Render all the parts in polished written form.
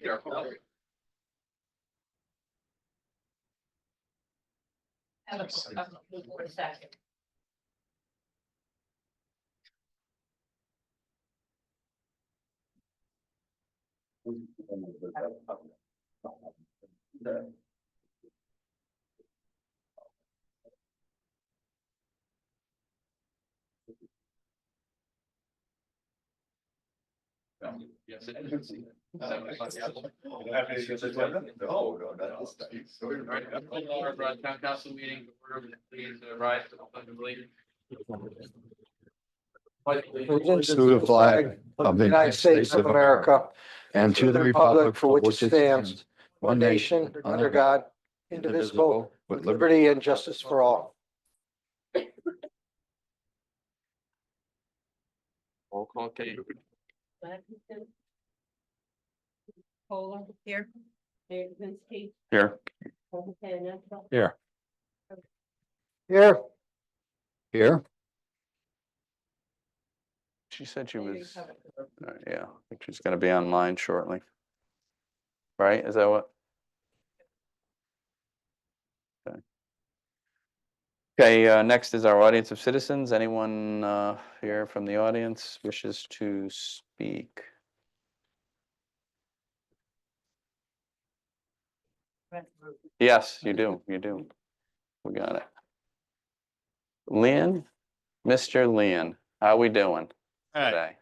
Have a second. Yes, it is. Oh, no, that's nice. Our town council meeting, please rise to the pledge of allegiance. To the flag of the United States of America and to the republic for which it stands, one nation, under God, indivisible, with liberty and justice for all. Roll call, Kate. Kohler, here. Mayor Kaczynski. Here. Here. Here. Here. She said she was, yeah, I think she's gonna be online shortly. Right, is that what? Okay. Okay, next is our audience of citizens. Anyone here from the audience wishes to speak? Yes, you do, you do. We got it. Leon, Mr. Leon, how we doing Hi, today?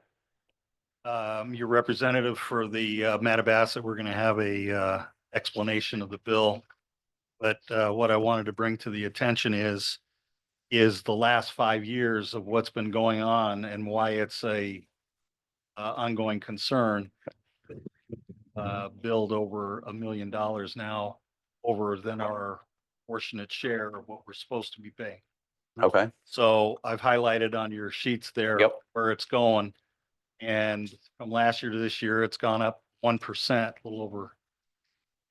your representative for the Mattabasset, we're going to have a explanation of the bill. But what I wanted to bring to the attention is the last 5 years of what's been going on and why it's a ongoing concern. Billed over $1 million now, over than our fortunate share of what we're supposed to be paying. Okay, So I've highlighted on your sheets there Yep. where it's going. And from last year to this year, it's gone up 1%, a little over.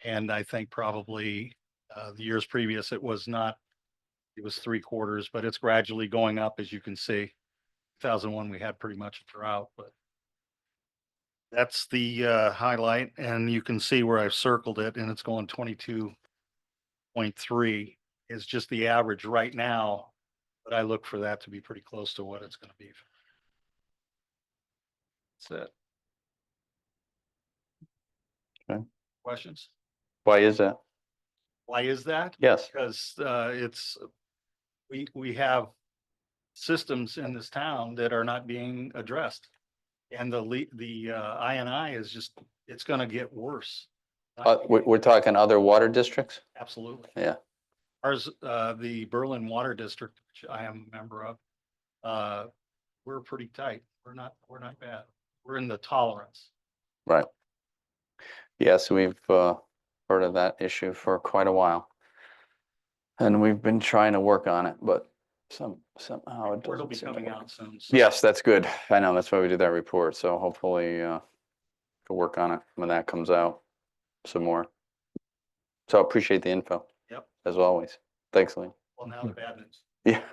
And I think probably the years previous, it was not, it was 3/4, but it's gradually going up, as you can see. 2001, we had pretty much a drought, but that's the highlight. And you can see where I've circled it, and it's going 22.3 is just the average right now. But I look for that to be pretty close to what it's going to be. That's it. Okay. Questions? why is that? Why is that? Yes, Because we have systems in this town that are not being addressed. And the INI is just, it's gonna get worse. we're talking other water districts? Absolutely. Yeah. Ours, the Berlin Water District, which I am a member of, we're pretty tight. We're not bad. We're in the tolerance. Right. Yes, we've heard of that issue for quite a while. And we've been trying to work on it, but somehow it It'll doesn't be seem to coming work. out soon. So Yes, that's good. I know, that's why we did that report, so hopefully we'll work on it when that comes out some more. So I appreciate the info. Yep. As always. Thanks, Lee. Well, now the bad news. Yeah.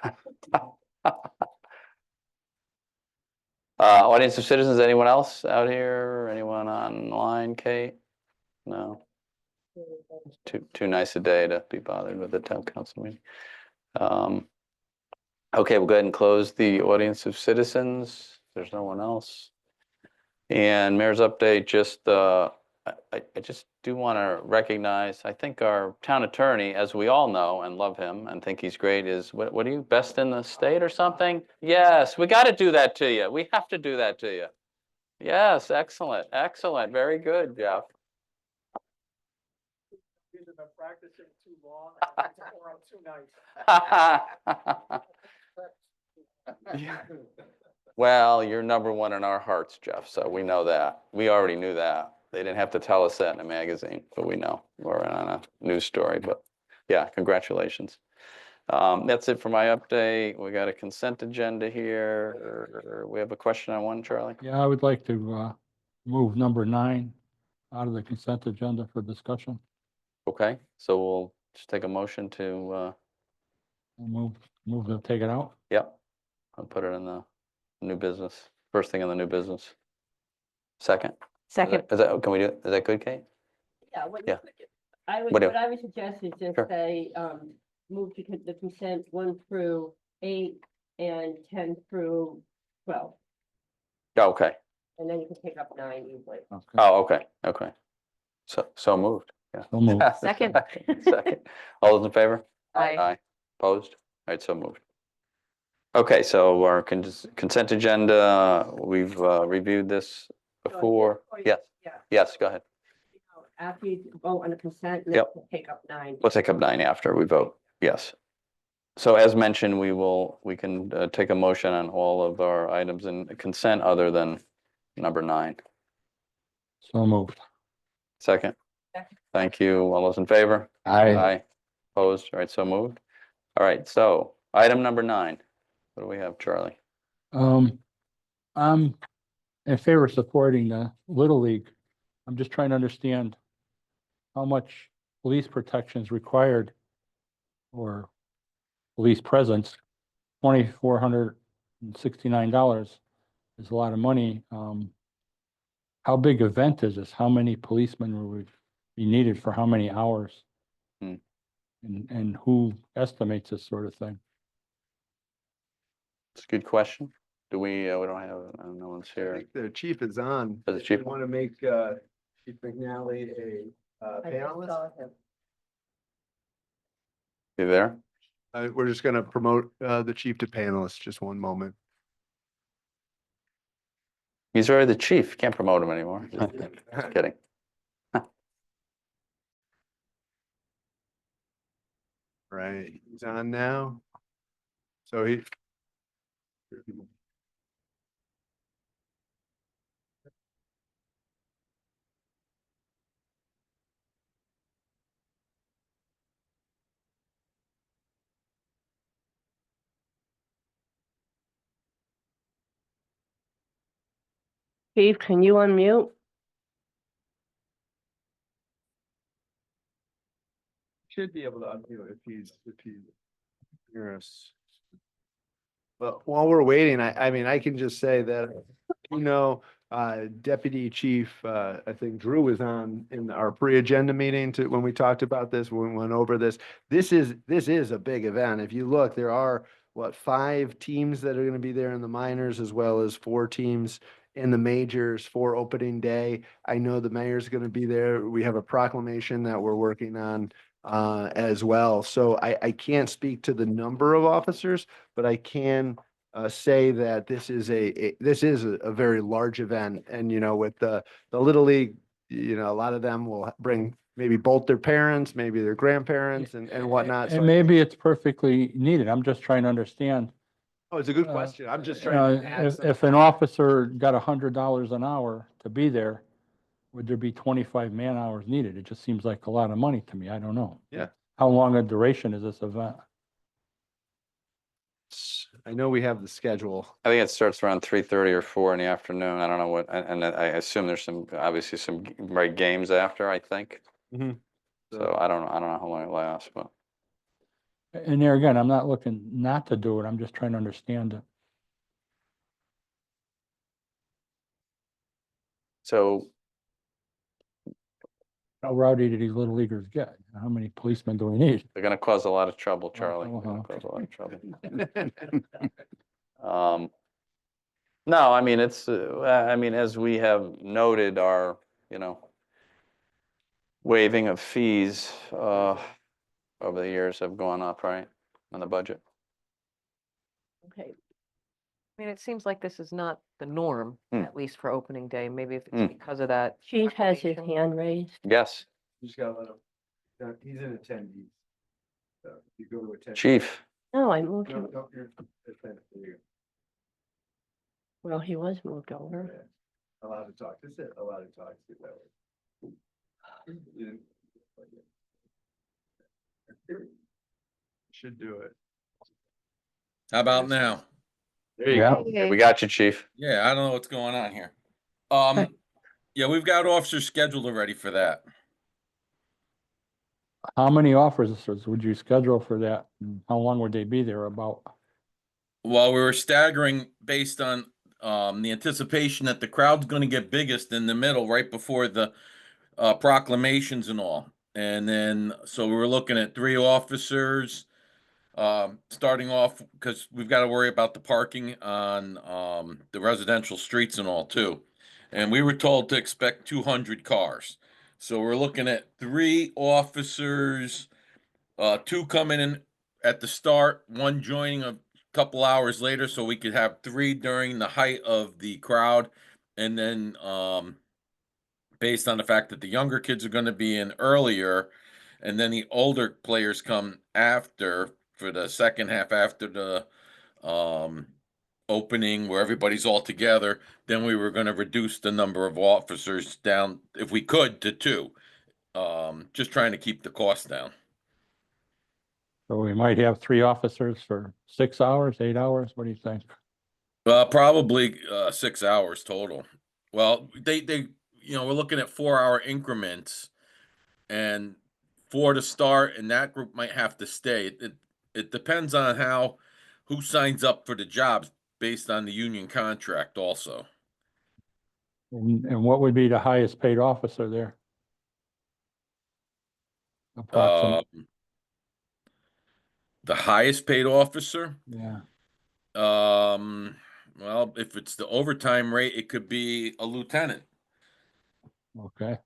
Audience of citizens, anyone else out here? Anyone online, Kate? No? Too nice a day to be bothered with the town council meeting. Okay, we'll go ahead and close the audience of citizens. There's no one else. And mayor's update, just I just do want to recognize, I think our town attorney, as we all know and love him and think he's great, is what are you, best in the state or something? Yes, we got to do that to you. We have to do that to you. Yes, excellent, excellent, very good, Jeff. These have been practicing too long, or I'm too nice. Yeah. Well, you're number one in our hearts, Jeff, so we know that. We already knew that. They didn't have to tell us that in a magazine, but we know. We're on a news story, but yeah, congratulations. That's it for my update. We got a consent agenda here. We have a question on one, Charlie? Yeah, I would like to move number 9 out of the consent agenda for discussion. Okay, so we'll just take a motion to, Move to take it out. yep, I'll put it in the new business, first thing in the new business. Second, Second, Can we do, is that good, Kate? Yeah, what Yeah. I would, What do- what I would suggest is just Sure. say, move to the consent 1 through 8 and 10 through 12, Oh, okay. and then you can pick up 9 easily. Oh, okay. So moved. Yeah. So moved. Second. Second. All those in favor? Aye. Opposed? All right, so moved. Okay, so our consent agenda, we've reviewed this before. Yes, Yeah. yes, go ahead. After you vote on the consent, then Yep. you can take up 9. We'll take up 9 after we vote. Yes. So as mentioned, we can take a motion on all of our items in consent other than number 9. So moved. Second. Second. Thank you. All those in favor? Aye. Opposed? All right, so moved. All right, so item number 9. What do we have, Charlie? I'm in favor of supporting the Little League. I'm just trying to understand how much police protection is required or police presence. $2,469 is a lot of money. How big event is this? How many policemen would be needed for how many hours? Hmm. And who estimates this sort of thing? It's a good question. Do we don't have, no one's I here. think the chief is on. Is the chief You want to make Chief McNally a I just panelist? saw him. You there? We're just going to promote the chief to panelist. Just one moment. He's already the chief. Can't promote him anymore. Just kidding. Right, he's on now. So he. Chief, can you unmute? Should be able to unmute if he's hear us. But while we're waiting, I mean, I can just say that, Deputy Chief, I think Drew was on in our pre-agenda meeting when we talked about this, when we went over this. This is a big event. If you look, there are, 5 teams that are going to be there in the minors, as well as 4 teams in the majors for opening day. I know the mayor's going to be there. We have a proclamation that we're working on as well. So I can't speak to the number of officers, but I can say that this is a very large event. And, with the Little League, a lot of them will bring maybe both their parents, maybe their grandparents and whatnot. So And maybe it's perfectly needed. I'm just trying to understand. it's a good question. I'm just trying to add If an officer got $100 an hour to be there, would there be 25 man hours needed? It just seems like a lot of money to me. I don't know. Yeah. How long a duration is this event? I know we have the schedule. I think it starts around 3:30 or 4 in the afternoon. I don't know what, and I assume there's obviously some games after, I think. Mhm. So I don't know how long it lasts, but And there again, I'm not looking not to do it. I'm just trying to understand it. so How rowdy do these little leaguers get? How many policemen do we need? they're gonna cause a lot of trouble, Charlie. They're gonna uh-huh. cause a lot of trouble. No, I mean, it's, as we have noted, our, waiving of fees, over the years have gone up, right, on the budget? Okay, I mean, it seems like this is not the norm, Hmm. at least for opening day. Maybe if Hmm. it's because of that. Chief has his proclamation. hand raised. Yes, You just gotta let him, he's in attendee. So if you go to attend. chief. No, I No, moved him. no, you're attendee. There you Well, he was moved go. over. Yeah. Allowed to talk, that's it, allowed to talk. See that way. Should do it. How about now? There you Yeah. go. We got you, chief. Yeah, I don't know what's going on here. Yeah, we've got officers scheduled already for that. How many officers would you schedule for that? And how long would they be there about? Well, we were staggering based on the anticipation that the crowd's gonna get biggest in the middle, right before the proclamations and all. And then, so we were looking at 3 officers, starting off, because we've got to worry about the parking on the residential streets and all too. And we were told to expect 200 cars. So we're looking at 3 officers, 2 coming in at the start, 1 joining a couple hours later, so we could have 3 during the height of the crowd. And then, based on the fact that the younger kids are going to be in earlier, and then the older players come after for the second half after the opening where everybody's all together, then we were going to reduce the number of officers down, if we could, to 2. Just trying to keep the cost down. So we might have 3 officers for 6 hours, 8 hours. What do you think? Probably 6 hours total. Well, they we're looking at 4-hour increments, and 4 to start, and that group might have to stay. It depends on who signs up for the jobs based on the union contract also. And what would be the highest paid officer there? Approximately, The highest paid officer, yeah. well, if it's the overtime rate, it could be a lieutenant, Okay.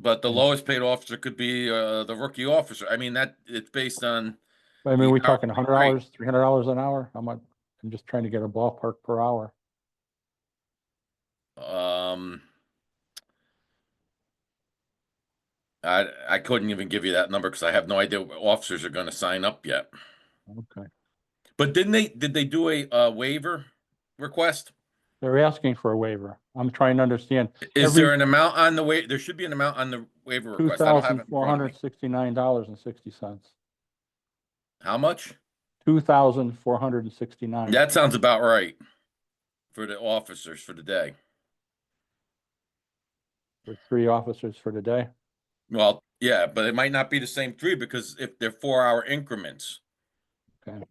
but the Yeah. lowest paid officer could be the rookie officer. I mean, that it's based on, I mean, the we talking hourly $100, $300 an hour? How much? I'm just trying to get a ballpark per hour. I couldn't even give you that number because I have no idea what officers are going to sign up yet. Okay. But did they do a waiver request? They're asking for a waiver. I'm trying to understand. Is there an amount on the there should be an amount on the waiver request. I don't have it in front of me. $2,469.60. How much? $2,469. That sounds about right for the officers for the day. For 3 officers for the day. Well, yeah, but it might not be the same 3 because if they're 4-hour increments. Okay.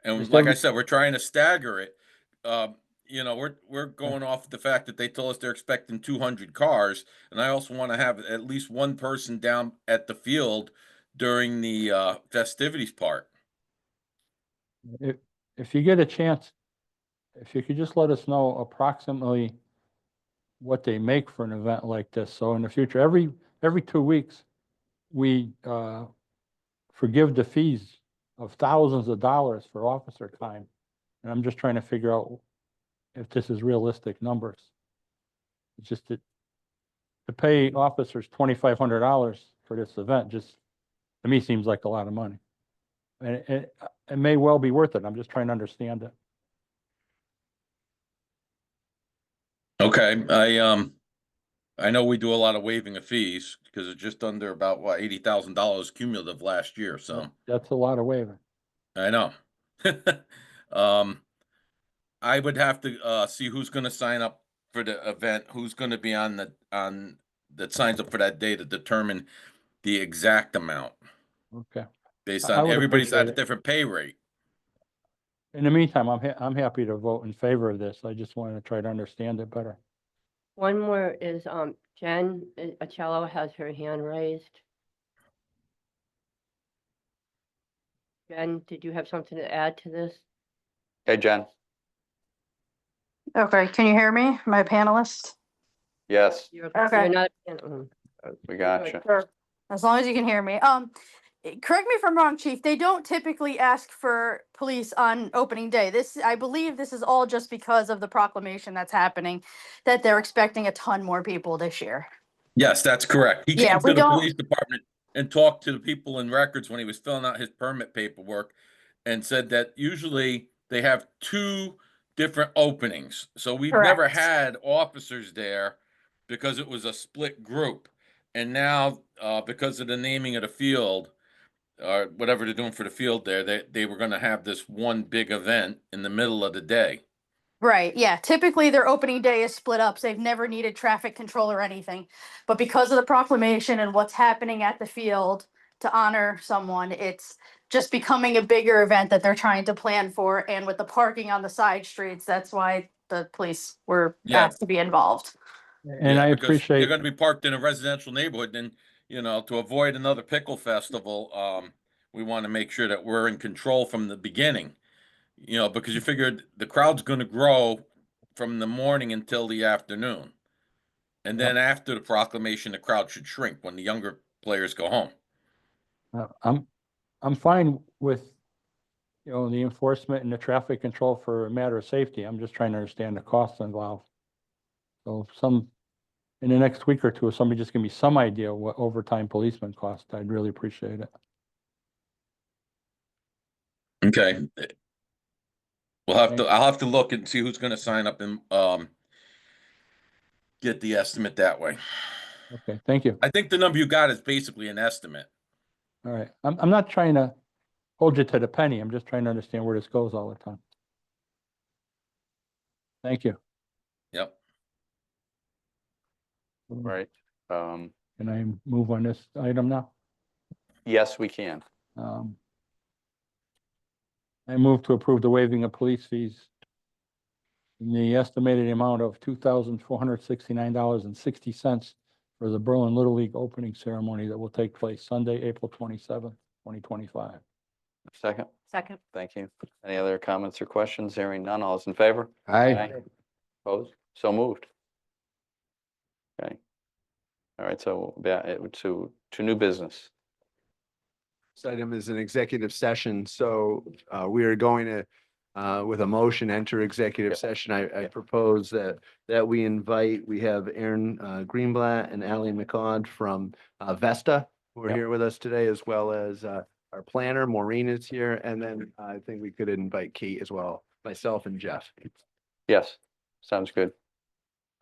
And Is like I every- said, we're trying to stagger it. We're going off the fact that they told us they're expecting 200 cars, and I also want to have at least 1 person down at the field during the festivities part. If you get a chance, if you could just let us know approximately what they make for an event like this. So in the future, every 2 weeks, we forgive the fees of thousands of dollars for officer time. And I'm just trying to figure out if this is realistic numbers. It's just that to pay officers $2,500 for this event, just to me seems like a lot of money. And it may well be worth it. I'm just trying to understand it. Okay, I know we do a lot of waiving of fees because it's just under about what $80,000 cumulative last year. So That's a lot of waiving. I know. I would have to see who's going to sign up for the event, who's going to be on that signs up for that day to determine the exact amount Okay. based I on would everybody's at appreciate a it. different pay rate. In the meantime, I'm happy to vote in favor of this. I just wanted to try to understand it better. One more is, Jen Achello has her hand raised. Jen, did you have something to add to this? Hey, Jen. Okay, can you hear me, my panelist? Yes, You're Okay. not. we got you. Sure. As long as you can hear me. Correct me if I'm wrong, Chief, they don't typically ask for police on opening day. I believe this is all just because of the proclamation that's happening, that they're expecting a ton more people this year. Yes, that's correct. He Yeah, came to we the don't- police department and talked to the people in records when he was filling out his permit paperwork and said that usually they have 2 different openings. So we've never Correct. had officers there because it was a split group. And now, because of the naming of the field, or whatever they're doing for the field there, they were going to have this one big event in the middle of the day. Right, yeah. Typically, their opening day is split up, so they've never needed traffic control or anything. But because of the proclamation and what's happening at the field to honor someone, just becoming a bigger event that they're trying to plan for. And with the parking on the side streets, that's why the police were Yeah. asked to be involved. And Yeah, I because appreciate. You're gonna be parked in a residential neighborhood, and, to avoid another pickle festival, we wanna make sure that we're in control from the beginning. Because you figured the crowd's gonna grow from the morning until the afternoon. And then after the proclamation, the crowd should shrink when the younger players go home. I'm fine with, the enforcement and the traffic control for a matter of safety. I'm just trying to understand the costs involved. So in the next week or two, if somebody just give me some idea what overtime policemen cost, I'd really appreciate it. Okay. I'll have to look and see who's gonna sign up and, get the estimate that way. Okay, thank you. I think the number you got is basically an estimate. All right. I'm not trying to hold you to the penny. I'm just trying to understand where this goes all the time. Thank you. Yep. Right. Can I move on this item now? Yes, we can. I move to approve the waiving of police fees in the estimated amount of $2,469.60 for the Berlin Little League opening ceremony that will take place Sunday, April 27th, 2025. Second, Second. thank you. Any other comments or questions? Hearing none, all is in favor? Aye. Opposed? So moved. Okay. All right, so to new business. This item is an executive session, so we are going to, with a motion, enter executive session. I propose that we have Aaron Greenblatt and Ally McCaud from Vesta, who are Yep. here with us today, as well as our planner, Maureen is here, and then I think we could invite Kate as well, myself and Jeff. Yes, sounds good.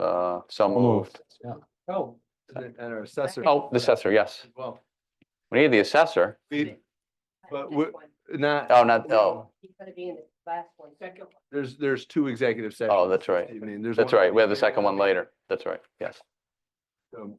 So moved. Yeah. Oh. And our assessor. Oh, the assessor, yes. Well, We need the assessor. but we're not. Oh, not, oh, He's gonna be in the last one. Second one. There's two executive sessions. Oh, that's right. this evening. There's that's one- right. We have the second one later. That's right. Yes. So,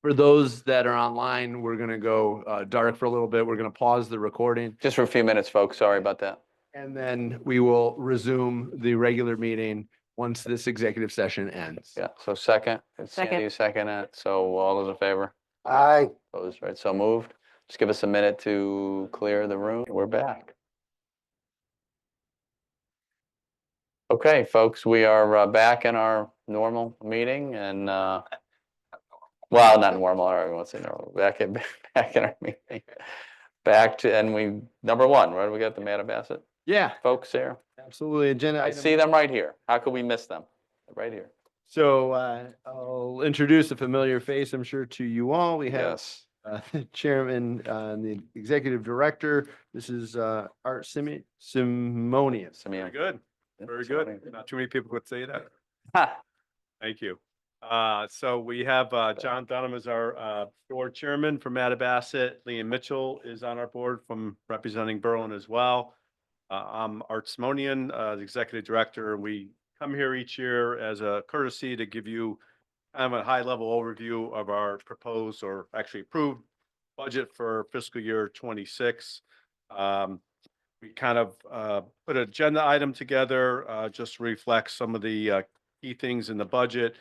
for those that are online, we're gonna go dark for a little bit. We're gonna pause the recording, Just for a few minutes, folks. Sorry about that. and then we will resume the regular meeting once this executive session ends. Yeah, so second, it's Sandy who seconded it. So all those in favor? Aye. Opposed, right? So moved. Just give us a minute to clear the room. We're back. Okay, folks, we are back in our normal meeting and, well, not normal, I won't say normal, back in our meeting. Back to, and number one, right? We got the Mattabassett Yeah, folks here. absolutely. Agenda I item. see them right here. How could we miss them? Right here. So I'll introduce a familiar face, I'm sure, to you all. We have Yes. the chairman and the executive director. This is Art Simonian. Simeon. Good, Yeah, very Simeon. good. Not too many people could say that. Ha, Thank you. So we have John Dunham as our board chairman from Mattabassett. Liam Mitchell is on our board from representing Berlin as well. I'm Art Simonian, the executive director. We come here each year as a courtesy to give you kind of a high-level overview of our proposed or actually approved budget for fiscal year 26. We kind of put an agenda item together just to reflect some of the key things in the budget.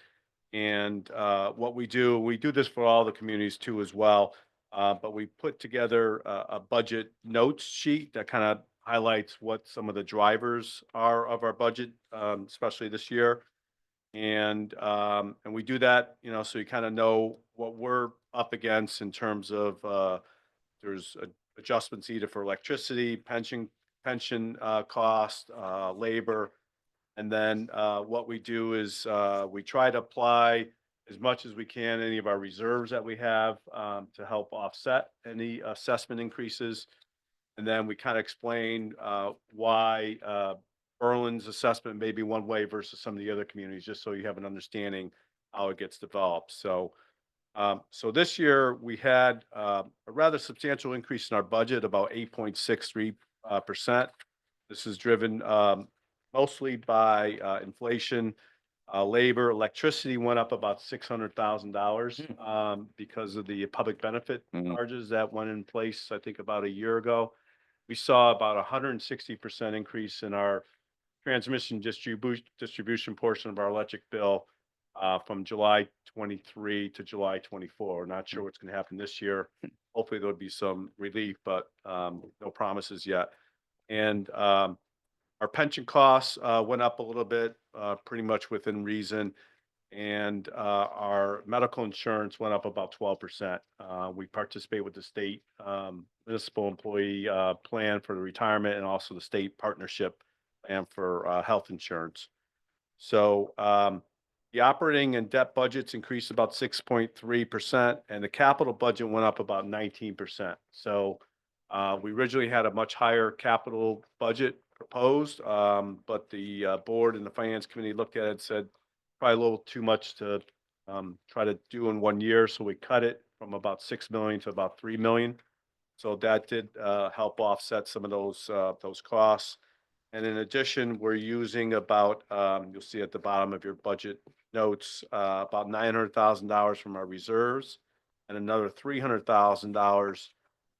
And what we do this for all the communities too as well. But we put together a budget notes sheet that kind of highlights what some of the drivers are of our budget, especially this year. And we do that, so you kind of know what we're up against in terms of there's adjustments either for electricity, pension cost, labor. And then what we do is we try to apply as much as we can any of our reserves that we have to help offset any assessment increases. And then we kind of explain why Berlin's assessment may be one way versus some of the other communities, just so you have an understanding how it gets developed. So this year we had a rather substantial increase in our budget, about 8.63%. This is driven mostly by inflation, labor. Electricity went up about $600,000 because of the public benefit charges that went in place, I think, about a year ago. we saw about 160% increase in our transmission distribution portion of our electric bill from July 23 to July 24. Not sure what's going to happen this year. Hopefully there'll be some relief, but no promises yet. And our pension costs went up a little bit, pretty much within reason. And our medical insurance went up about 12%. We participate with the state municipal employee plan for the retirement and also the state partnership plan for health insurance. So the operating and debt budgets increased about 6.3%, and the capital budget went up about 19%. So we originally had a much higher capital budget proposed, but the board and the finance committee looked at it and said, probably a little too much to try to do in 1 year. So we cut it from about 6 million to about 3 million. So that did help offset some of those costs. And in addition, we're using about, you'll see at the bottom of your budget notes, about $900,000 from our reserves and another $300,000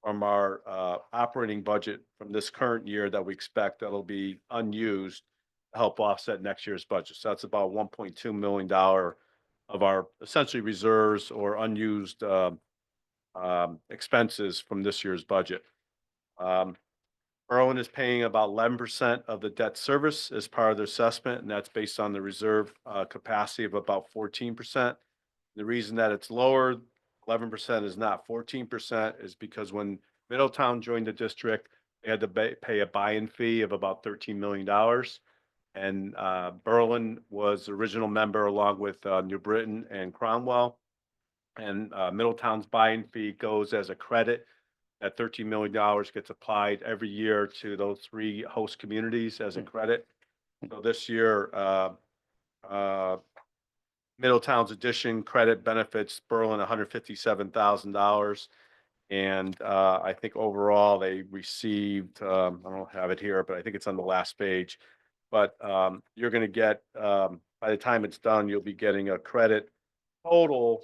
from our operating budget from this current year that we expect that'll be unused to help offset next year's budget. So that's about $1.2 million of our essentially reserves or unused expenses from this year's budget. Berlin is paying about 11% of the debt service as part of their assessment, and that's based on the reserve capacity of about 14%. The reason that it's lower, 11% is not 14%, is because when Middletown joined the district, they had to pay a buy-in fee of about $13 million. And Berlin was the original member along with New Britain and Cromwell. And Middletown's buy-in fee goes as a credit. That $13 million gets applied every year to those 3 host communities as a credit. So this year, Middletown's addition credit benefits Berlin $157,000. And I think overall they received, I don't have it here, but I think it's on the last page. But you're going to get, by the time it's done, you'll be getting a credit total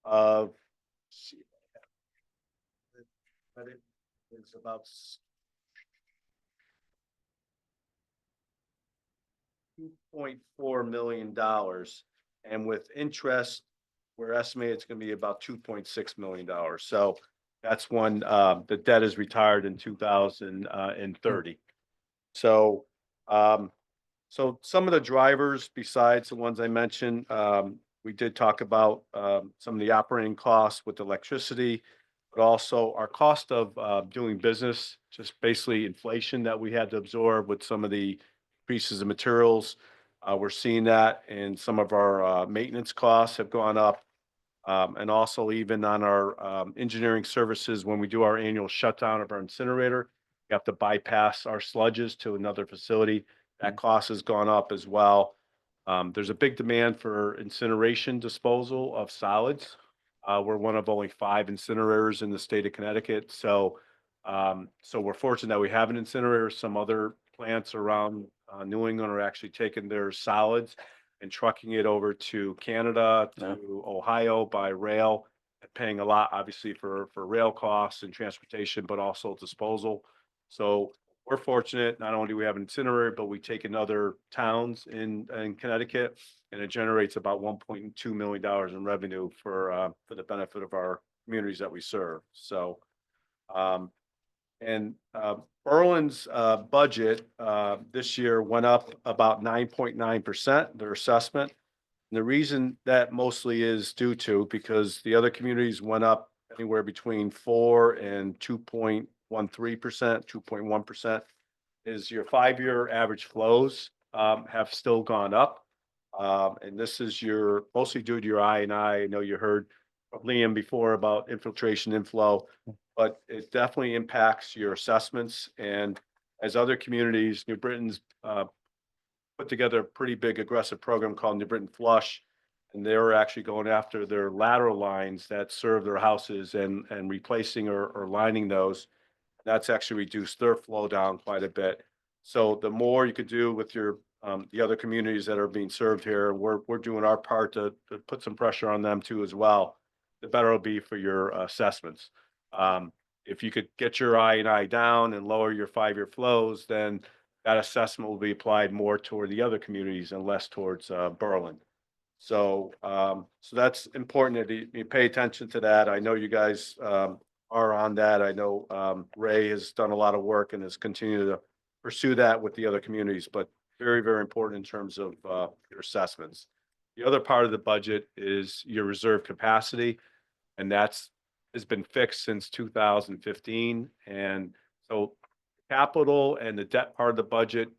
of, credit is about $2.4 million. And with interest, we're estimating it's going to be about $2.6 million. So that's when the debt is retired in 2030. So, so some of the drivers besides the ones I mentioned, we did talk about some of the operating costs with electricity, but also our cost of doing business, just basically inflation that we had to absorb with some of the increases in materials. We're seeing that, and some of our maintenance costs have gone up. And also even on our engineering services, when we do our annual shutdown of our incinerator, we have to bypass our sludges to another facility. That cost has gone up as well. There's a big demand for incineration disposal of solids. We're one of only 5 incinerators in the state of Connecticut. So we're fortunate that we have an incinerator. Some other plants around New England are actually taking their solids and trucking it over to Canada, to Ohio by rail, and paying a lot, obviously, for rail costs and transportation, but also disposal. So we're fortunate, not only do we have an incinerator, but we take in other towns in Connecticut, and it generates about $1.2 million in revenue for the benefit of our communities that we serve. So, Berlin's budget this year went up about 9.9%, their assessment. And the reason that mostly is due to, because the other communities went up anywhere between 4 and 2.13%, 2.1%, is your 5-year average flows have still gone up. And this is mostly due to your I&I. I know you heard from Liam before about infiltration inflow, but it definitely impacts your assessments. And as other communities, New Britain's put together a pretty big aggressive program called New Britain Flush, and they're actually going after their lateral lines that serve their houses and replacing or lining those. That's actually reduced their flow down quite a bit. So the more you could do with your the other communities that are being served here, we're doing our part to put some pressure on them too as well. The better it'll be for your assessments. if you could get your I&I down and lower your 5-year flows, then that assessment will be applied more toward the other communities and less towards Berlin. So, so that's important that you pay attention to that. I know you guys are on that. I know Ray has done a lot of work and has continued to pursue that with the other communities, but very, very important in terms of your assessments. The other part of the budget is your reserve capacity, and has been fixed since 2015. And so capital and the debt part of the budget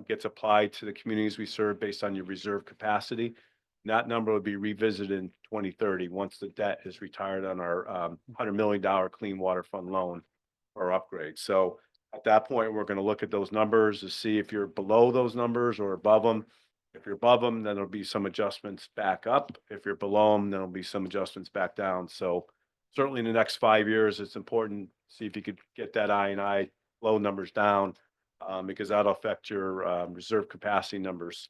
gets applied to the communities we serve based on your reserve capacity. And that number would be revisited in 2030 once the debt is retired on our $100 million Clean Water Fund loan or upgrade. So at that point, we're going to look at those numbers to see if you're below those numbers or above them. If you're above them, then there'll be some adjustments back up. If you're below them, then there'll be some adjustments back down. So certainly in the next 5 years, it's important to see if you could get that I&I flow numbers down because that'll affect your reserve capacity numbers,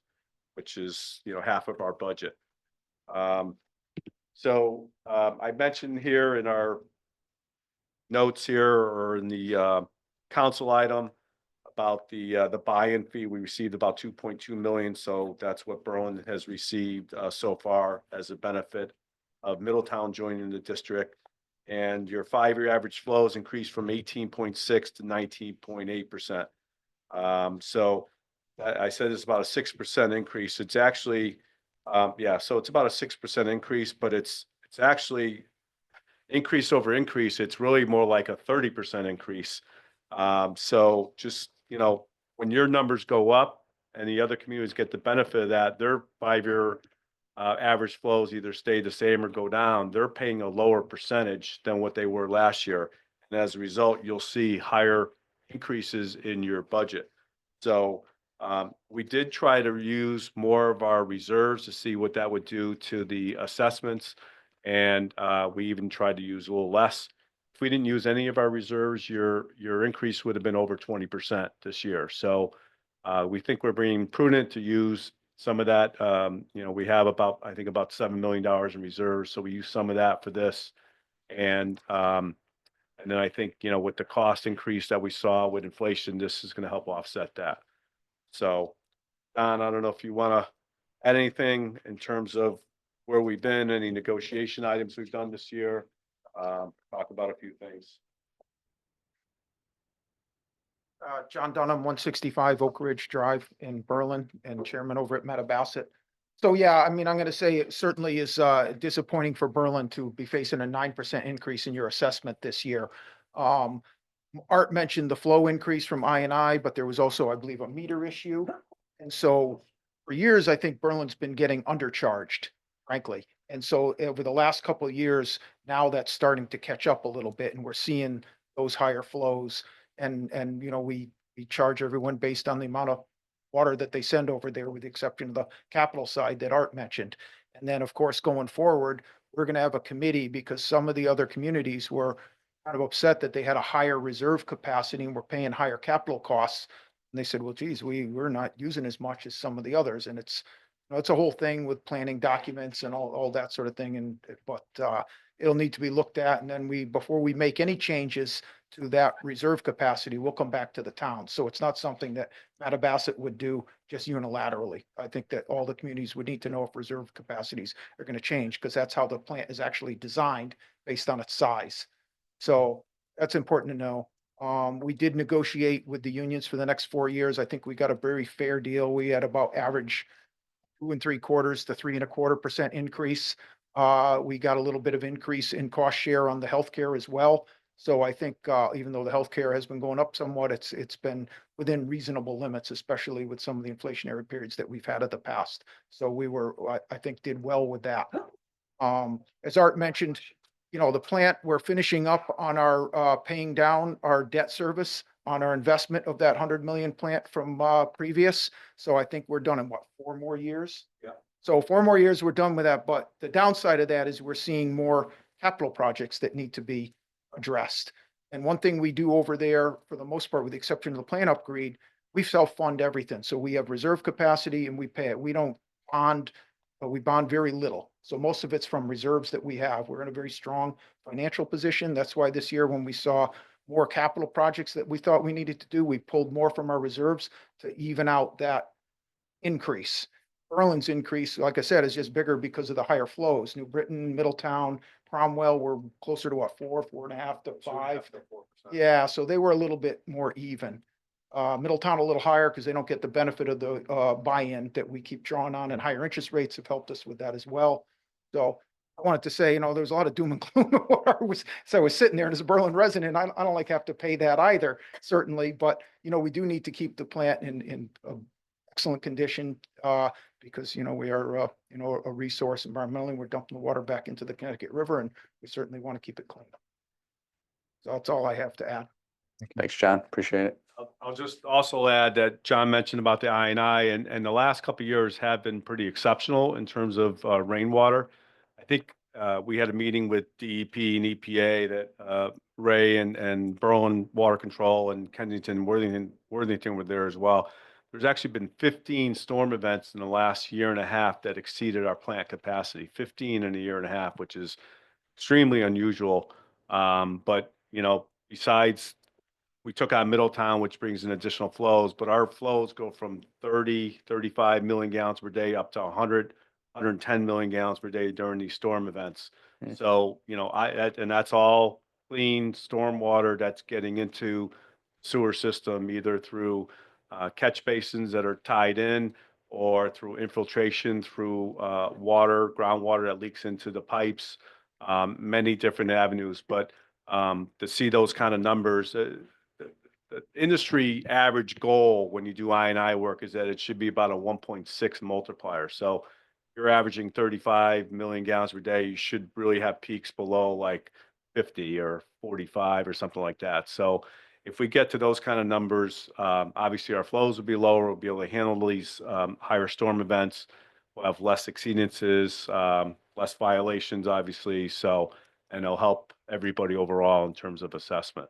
which is, half of our budget. So I mentioned here in our notes here or in the council item about the buy-in fee. We received about 2.2 million. So that's what Berlin has received so far as a benefit of Middletown joining the district. And your 5-year average flows increased from 18.6 to 19.8%. So I said it's about a 6% increase. It's actually, so it's about a 6% increase, but it's actually increase over increase. It's really more like a 30% increase. So just, when your numbers go up and the other communities get the benefit of that, their 5-year average flows either stay the same or go down. They're paying a lower percentage than what they were last year. And as a result, you'll see higher increases in your budget. So we did try to use more of our reserves to see what that would do to the assessments. And we even tried to use a little less. If we didn't use any of our reserves, your increase would have been over 20% this year. So we think we're being prudent to use some of that. We have about $7 million in reserves. So we use some of that for this. And then I think, with the cost increase that we saw with inflation, this is going to help offset that. So, Don, I don't know if you want to add anything in terms of where we've been, any negotiation items we've done this year, talk about a few things. John Dunham, 165 Oak Ridge Drive in Berlin, and chairman over at Mattabesset. So yeah, I'm going to say it certainly is disappointing for Berlin to be facing a 9% increase in your assessment this year. Art mentioned the flow increase from I&I, but there was also, I believe, a meter issue. And so for years, I think Berlin's been getting undercharged, frankly. And so over the last couple of years, now that's starting to catch up a little bit, and we're seeing those higher flows. And we charge everyone based on the amount of water that they send over there, with the exception of the capital side that Art mentioned. And then, of course, going forward, we're going to have a committee because some of the other communities were kind of upset that they had a higher reserve capacity and were paying higher capital costs. And they said, well, geez, we're not using as much as some of the others. And it's a whole thing with planning documents and all that sort of thing. But it'll need to be looked at. And then before we make any changes to that reserve capacity, we'll come back to the town. So it's not something that Mattabesset would do just unilaterally. I think that all the communities would need to know if reserve capacities are going to change, because that's how the plant is actually designed based on its size. So that's important to know. We did negotiate with the unions for the next 4 years. I think we got a very fair deal. We had about average 2 3/4 to 3.25% increase. We got a little bit of increase in cost share on the healthcare as well. So I think even though the healthcare has been going up somewhat, it's been within reasonable limits, especially with some of the inflationary periods that we've had in the past. So I think, did well with that. As Art mentioned, the plant, we're finishing up on our paying down our debt service on our investment of that 100 million plant from previous. So I think we're done in 4 more years? Yeah. So 4 more years, we're done with that. But the downside of that is we're seeing more capital projects that need to be addressed. And one thing we do over there, for the most part, with the exception of the plant upgrade, we self-fund everything. So we have reserve capacity and we pay it. We don't bond, but we bond very little. So most of it's from reserves that we have. We're in a very strong financial position. That's why this year, when we saw more capital projects that we thought we needed to do, we pulled more from our reserves to even out that increase. Berlin's increase, like I said, is just bigger because of the higher flows. New Britain, Middletown, Cromwell were closer to what, 4.5 to 5. Yeah, so they were a little bit more even. Middletown a little higher because they don't get the benefit of the buy-in that we keep drawing on, and higher interest rates have helped us with that as well. So I wanted to say, there's a lot of doom and gloom. So I was sitting there, and as a Berlin resident, I don't like have to pay that either, certainly. But, we do need to keep the plant in excellent condition, because, we are, a resource environmentally. We're dumping the water back into the Connecticut River, and we certainly want to keep it clean. So that's all I have to add. Thanks, John. Appreciate it. I'll just also add that John mentioned about the I&I, and the last couple of years have been pretty exceptional in terms of rainwater. I think we had a meeting with DEP and EPA that Ray and Berlin Water Control and Kensington, Worthington were there as well. There's actually been 15 storm events in the last year and a half that exceeded our plant capacity, 15 in a year and a half, which is extremely unusual. But, besides, we took on Middletown, which brings in additional flows, but our flows go from 30, 35 million gallons per day up to 100, 110 million gallons per day during these storm events. Mm. So, and that's all clean storm water that's getting into sewer system, either through catch basins that are tied in or through infiltration through groundwater that leaks into the pipes, many different avenues. But to see those kind of numbers, the industry average goal when you do I&I work is that it should be about a 1.6 multiplier. So you're averaging 35 million gallons per day. You should really have peaks below like 50 or 45 or something like that. So if we get to those kind of numbers, obviously our flows will be lower. We'll be able to handle these higher storm events. We'll have less exceedances, less violations, obviously. So, and it'll help everybody overall in terms of assessment.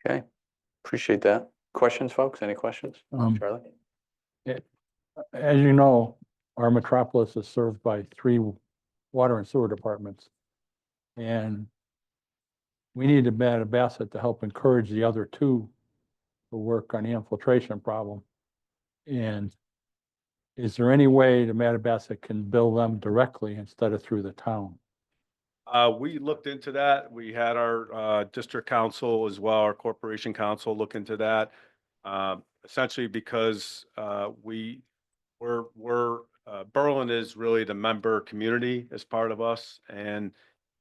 Okay. Appreciate that. Questions, folks? Any questions? Charlie? As you know, our metropolis is served by 3 water and sewer departments. And we need Mattabesset to help encourage the other 2 to work on the infiltration problem. And is there any way the Mattabesset can bill them directly instead of through the town? We looked into that. We had our district council as well, our corporation council look into that. Essentially because Berlin is really the member community as part of us, and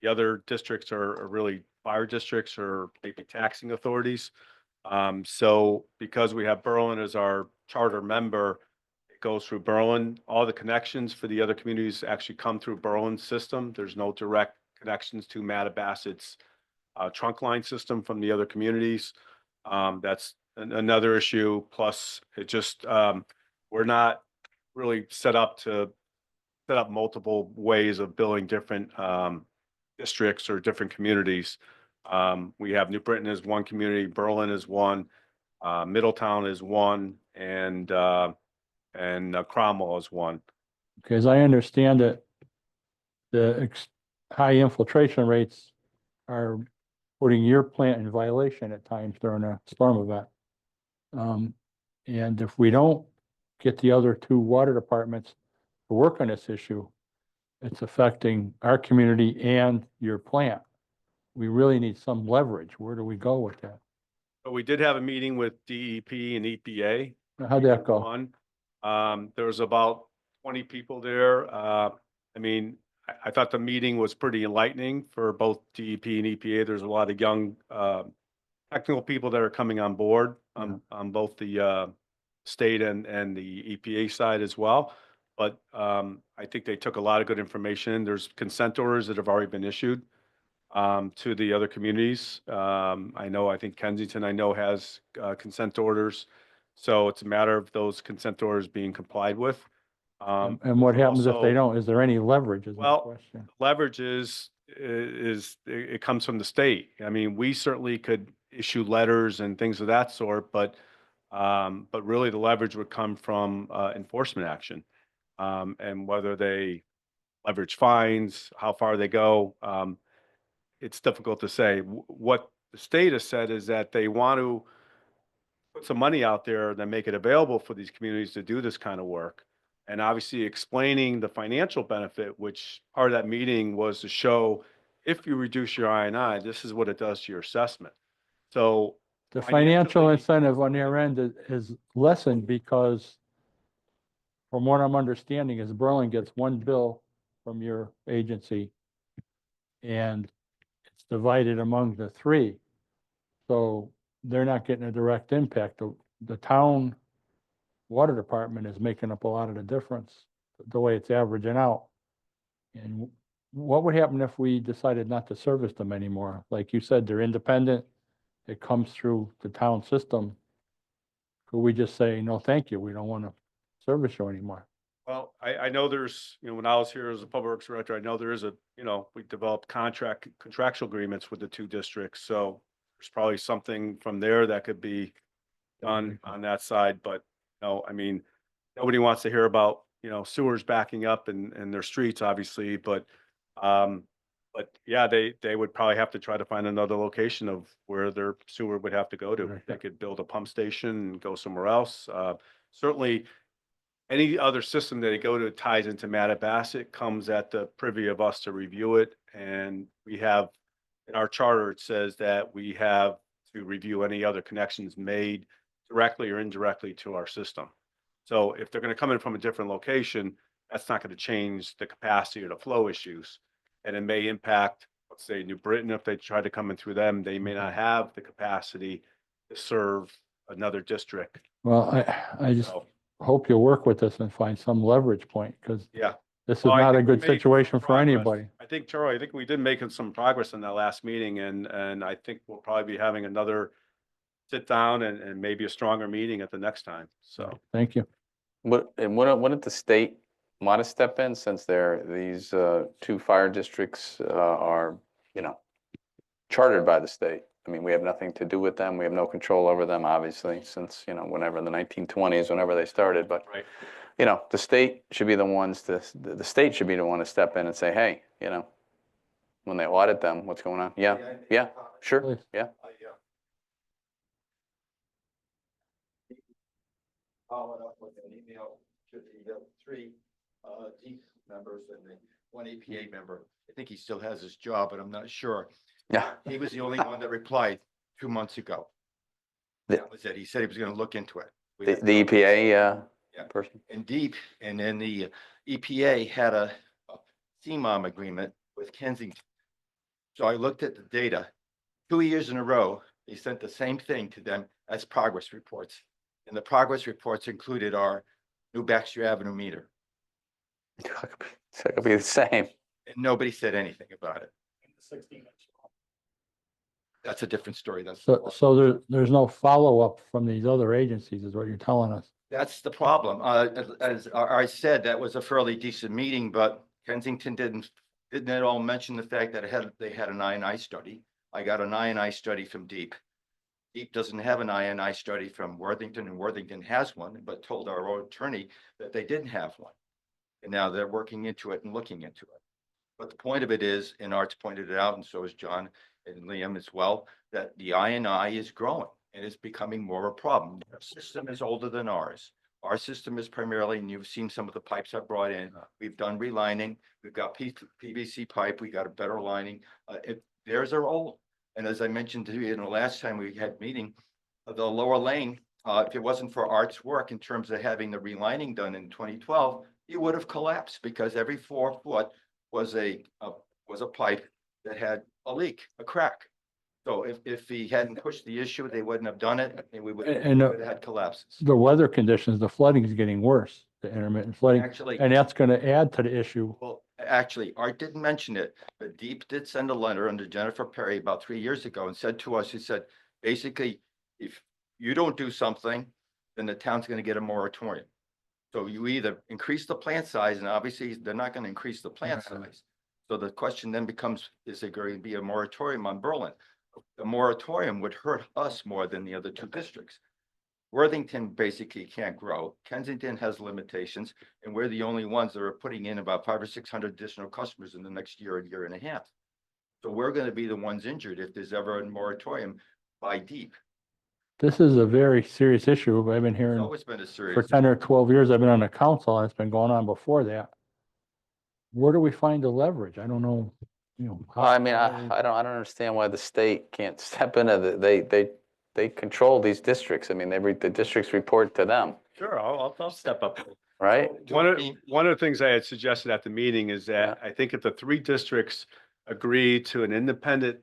the other districts are really fire districts or maybe taxing authorities. So because we have Berlin as our charter member, it goes through Berlin. All the connections for the other communities actually come through Berlin's system. There's no direct connections to Mattabesset's trunk line system from the other communities. That's another issue. Plus, it just we're not really set up multiple ways of billing different districts or different communities. We have New Britain as one community, Berlin is one, Middletown is one, and Cromwell is one. Because I understand that the high infiltration rates are putting your plant in violation at times during a storm event. And if we don't get the other 2 water departments to work on this issue, it's affecting our community and your plant. We really need some leverage. Where do we go with that? But we did have a meeting with DEP and EPA. How'd that go? There was about 20 people there. I mean, I thought the meeting was pretty enlightening for both DEP and EPA. There's a lot of young technical people that are coming on board on both the state and the EPA side as well. But I think they took a lot of good information. There's consent orders that have already been issued to the other communities. I think Kensington, has consent orders. So it's a matter of those consent orders being complied with. And what happens if they don't? Is there any leverage is the Well, question. leverage is it comes from the state. I mean, we certainly could issue letters and things of that sort, but really the leverage would come from enforcement action. And whether they leverage fines, how far they go, it's difficult to say. What the state has said is that they want to put some money out there and then make it available for these communities to do this kind of work. And obviously explaining the financial benefit, which part of that meeting was to show if you reduce your INI, this is what it does to your assessment. So The financial financially- incentive on their end is lessened because from what I'm understanding is Berlin gets one bill from your agency and it's divided among the three. So they're not getting a direct impact. The town water department is making up a lot of the difference, the way it's averaging out. And what would happen if we decided not to service them anymore? Like you said, they're independent. It comes through the town system. Could we just say, no, thank you, we don't want to service you anymore? Well, I know there's, when I was here as a public works director, I know there is we developed contractual agreements with the two districts. So there's probably something from there that could be done on that side, but no, I mean, nobody wants to hear about, sewers backing up in their streets, obviously, but yeah, they would probably have to try to find another location of where their sewer would have to go to. They could build a pump station and go somewhere else. Certainly, any other system that they go to ties into Mattabassett comes at the privy of us to review it. And we have, in our charter, it says that we have to review any other connections made directly or indirectly to our system. So if they're going to come in from a different location, that's not going to change the capacity or the flow issues. And it may impact, let's say, New Britain. If they try to come in through them, they may not have the capacity to serve another district. Well, I just So, hope you'll work with us and find some leverage point, because yeah. this is Well, I not a think we good made some situation for progress. anybody. I think, Charlie, I think we did make some progress in that last meeting, and I think we'll probably be having another sit down and maybe a stronger meeting at the next time. So, Thank you. Wouldn't the state want to step in, since these two fire districts are, chartered by the state? I mean, we have nothing to do with them. We have no control over them, obviously, since, whenever in the 1920s, whenever they started. But, right. the state should be the ones the state should be the one to step in and say, hey, when they audit them, what's going on? Yeah, sure, Please. yeah. Followed up with an email to the three DEEP members and the one EPA member. I think he still has his job, but I'm not sure. Yeah. He was the only one that replied 2 months ago. That was it. He said he was going to look into it. The EPA Yeah. person? And DEEP, and then the EPA had a CMOM agreement with Kensington. So I looked at the data. 2 years in a row, they sent the same thing to them as progress reports. And the progress reports included our New Baxter Avenue meter. It's gonna be the same. And nobody said anything about it. That's a different story. So there's no follow-up from these other agencies, is what you're telling us. That's the problem. As I said, that was a fairly decent meeting, but Kensington didn't at all mention the fact that they had an INI study. I got an INI study from DEEP. DEEP doesn't have an INI study from Worthington, and Worthington has one, but told our own attorney that they didn't have one. And now they're working into it and looking into it. But the point of it is, and Art's pointed it out, and so is John and Liam as well, that the INI is growing and is becoming more of a problem. Their system is older than ours. Our system is primarily, and you've seen some of the pipes I brought in. We've done relining. We've got PVC pipe. We got a better lining. Theirs are old. And as I mentioned to you in the last time we had meeting, the lower lane, if it wasn't for Art's work in terms of having the relining done in 2012, it would have collapsed because every 4 foot was a pipe that had a leak, a crack. So if he hadn't pushed the issue, they wouldn't have done it, and we would have had collapses. The weather conditions, the flooding is getting worse, the intermittent flooding, Actually, and that's going to add to the issue. well, actually, Art didn't mention it, but DEEP did send a letter under Jennifer Perry about 3 years ago and said to us, he said, basically, if you don't do something, then the town's going to get a moratorium. So you either increase the plant size, and obviously they're not going to increase the plant size. So the question then becomes, is there going to be a moratorium on Berlin? The moratorium would hurt us more than the other two districts. Worthington basically can't grow. Kensington has limitations, and we're the only ones that are putting in about 500 or 600 additional customers in the next year and a half. So we're gonna be the ones injured if there's ever a moratorium by deep. This is a very serious issue. I've been It's hearing always been a for serious. 10 or 12 years. I've been on the council and it's been going on before that. Where do we find the leverage? I don't know, you know. Well, I mean, I don't understand why the state can't step into they control these districts. I mean, the districts report to them, Sure, I'll step up. right? One of the things I had suggested at the meeting is that I think if the three districts agree to an independent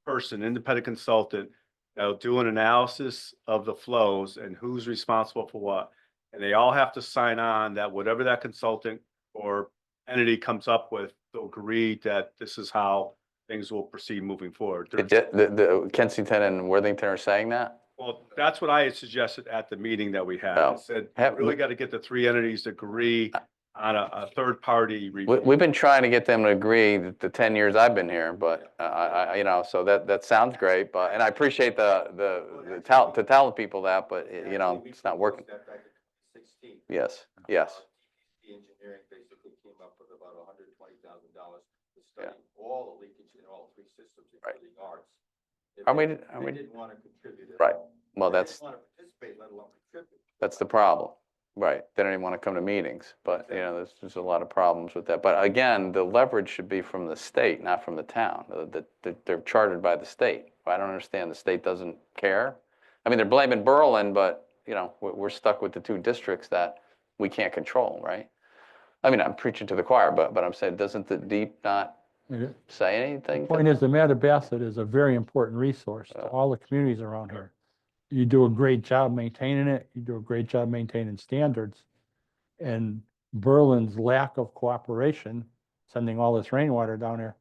person, independent consultant, that'll do an analysis of the flows and who's responsible for what. And they all have to sign on that whatever that consultant or entity comes up with, they'll agree that this is how things will proceed moving forward. The Kensington and Worthington are saying that? Well, that's what I had suggested at the meeting that we had. Oh. I said, Have- really got to get the three entities to agree on a third party review. We've been trying to get them to agree the 10 years I've been here, but you know, so that sounds great, but, and I appreciate to tell people that, but you know, it's not working. Yes, yes. Engineering basically came up with about $120,000 to Yeah. study all the leakage in all three systems, Right. including ours. Are we- They didn't want to contribute. at Right. all. Well, They that's, didn't want to participate, let alone contribute. that's the problem. Right. They don't even want to come to meetings, but you know, there's a lot of problems with that. But again, the leverage should be from the state, not from the town. They're chartered by the state. I don't understand the state doesn't care. I mean, they're blaming Berlin, but you know, we're stuck with the two districts that we can't control, right? I mean, I'm preaching to the choir, but I'm saying, doesn't the deep not say anything? The point is, the Mattabesset is a very important resource to all the communities around here. You do a great job maintaining it, you do a great job maintaining standards. And Berlin's lack of cooperation, sending all this rainwater down there,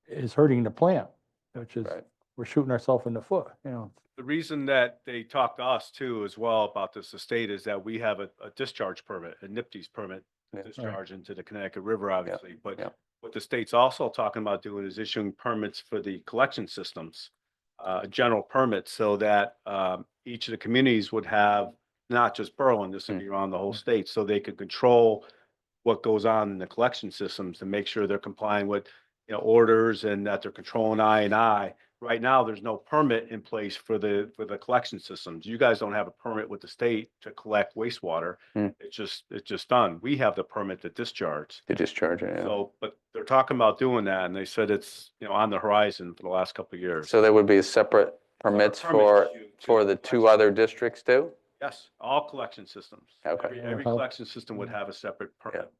is hurting the plant, which is, Right. we're shooting ourselves in the foot, you know. The reason that they talked to us too as well about this estate is that we have a discharge permit, a NIPD's permit to Yeah. discharge into the Connecticut River, obviously. yeah. But what the state's also talking about doing is issuing permits for the collection systems, general permits, so that each of the communities would have, not just Berlin, this would be around the whole state, so they could control what goes on in the collection systems to make sure they're complying with, you know, orders and that they're controlling I&I. Right now, there's no permit in place for the collection systems. You guys don't have a permit with the state to collect wastewater. It's just done. We have the permit to discharge. To discharge it, yeah. So, but they're talking about doing that, and they said it's, you know, on the horizon for the last couple of years. So there would be separate permits for the two other districts too? Yes, all collection systems. Okay. Every Help. collection system would have a separate permit.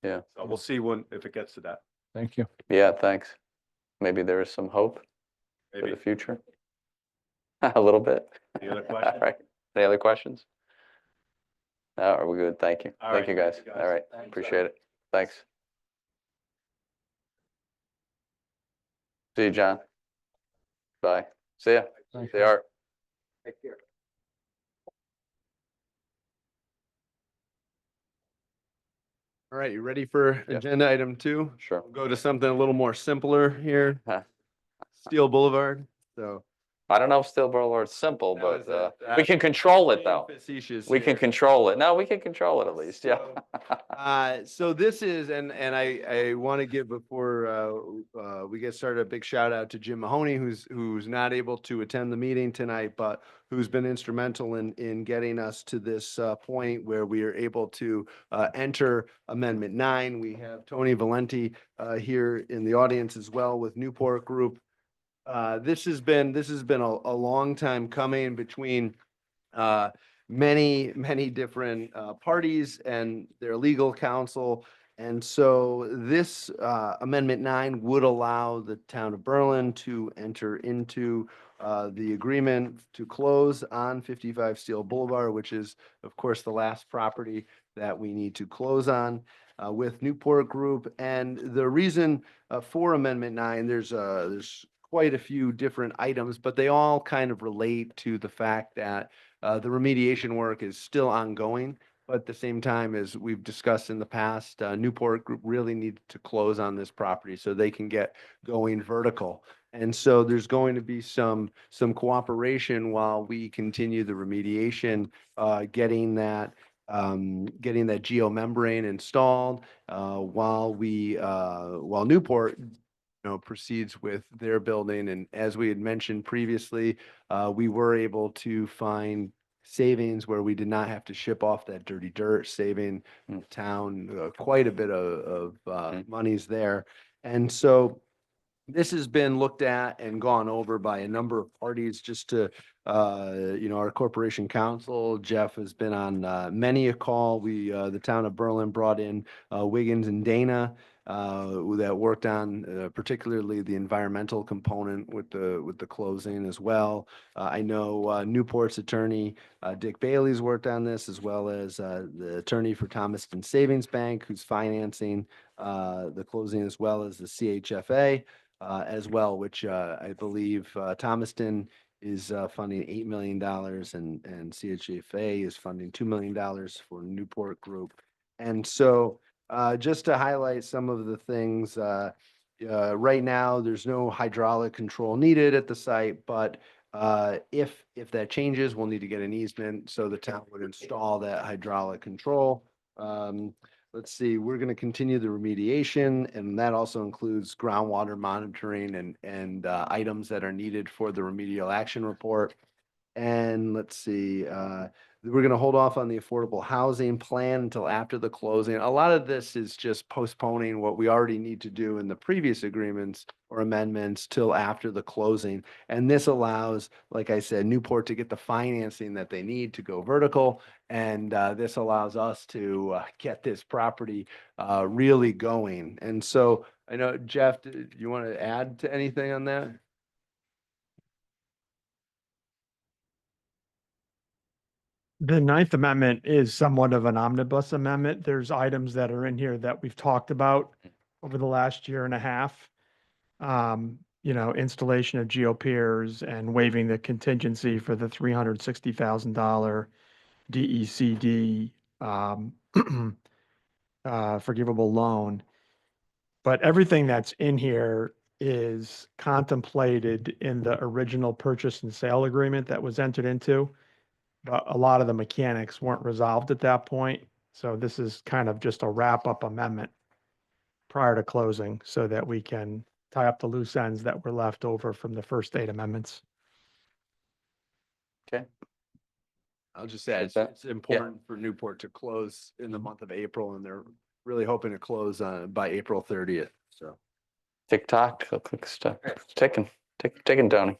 Yeah. So we'll see if it gets to that. Thank you. Yeah, thanks. Maybe there is some hope for Maybe. the future. A little bit. Any other All questions? right. Any other questions? No, are we good? Thank you. All Thank right, you, guys. thank you, guys. All right, Thanks, appreciate it. Thanks. See you, John. Bye. See ya. Thank See you. Art. Take care. All right, you ready for Yeah. agenda item 2? Sure. We'll go to something a little more simpler here. Huh. Steel Boulevard, so. I don't know if Steel Boulevard's simple, That but was we can control it though. Facetious We can here. control it. No, we can control it at least, yeah. So this is, and I want to give before we get started, a big shout out to Jim Mahoney, who's not able to attend the meeting tonight, but who's been instrumental in getting us to this point where we are able to enter Amendment 9. We have Tony Valenti here in the audience as well with Newport Group. This has been a long time coming between many different parties and their legal counsel. And so this Amendment 9 would allow the town of Berlin to enter into the agreement to close on 55 Steel Boulevard, which is, of course, the last property that we need to close on with Newport Group. And the reason for Amendment 9, there's quite a few different items, but they all kind of relate to the fact that the remediation work is still ongoing But at the same time, as we've discussed in the past, Newport Group really needs to close on this property so they can get going vertical. And so there's going to be some cooperation while we continue the remediation, getting that geomembrane installed, while Newport, proceeds with their building. And as we had mentioned previously, we were able to find savings where we did not have to ship off that dirty dirt, saving the town quite a bit of monies there. And so this has been looked at and gone over by a number of parties just to, our corporation counsel. Jeff has been on many a call. The town of Berlin brought in Wiggins and Dana that worked on particularly the environmental component with the closing as well. I know Newport's attorney, Dick Bailey's worked on this, as well as the attorney for Thomaston Savings Bank, who's financing the closing, as well as the CHFA. As well, which I believe Thomaston is funding $8 million and CHFA is funding $2 million for Newport Group. And so just to highlight some of the things, right now, there's no hydraulic control needed at the site, but if that changes, we'll need to get an easement, so the town would install that hydraulic control. Let's see, we're going to continue the remediation, and that also includes groundwater monitoring and items that are needed for the remedial action report. And let's see, we're going to hold off on the affordable housing plan until after the closing. A lot of this is just postponing what we already need to do in the previous agreements or amendments till after the closing. And this allows, like I said, Newport to get the financing that they need to go vertical. And this allows us to get this property really going. And so I know, Jeff, do you want to add to anything on that? The Ninth Amendment is somewhat of an omnibus amendment. There's items that are in here that we've talked about over the last year and a half. Installation of geopiers and waiving the contingency for the $360,000 DECD forgivable loan. But everything that's in here is contemplated in the original purchase and sale agreement that was entered into. But a lot of the mechanics weren't resolved at that point. So this is kind of just a wrap-up amendment prior to closing so that we can tie up the loose ends that were left over from the first 8 amendments. Okay. I'll just add, it's important for Newport to close in the month of April, and they're really hoping to close by April 30th, so. TikTok, quick stuff, ticking, Tony.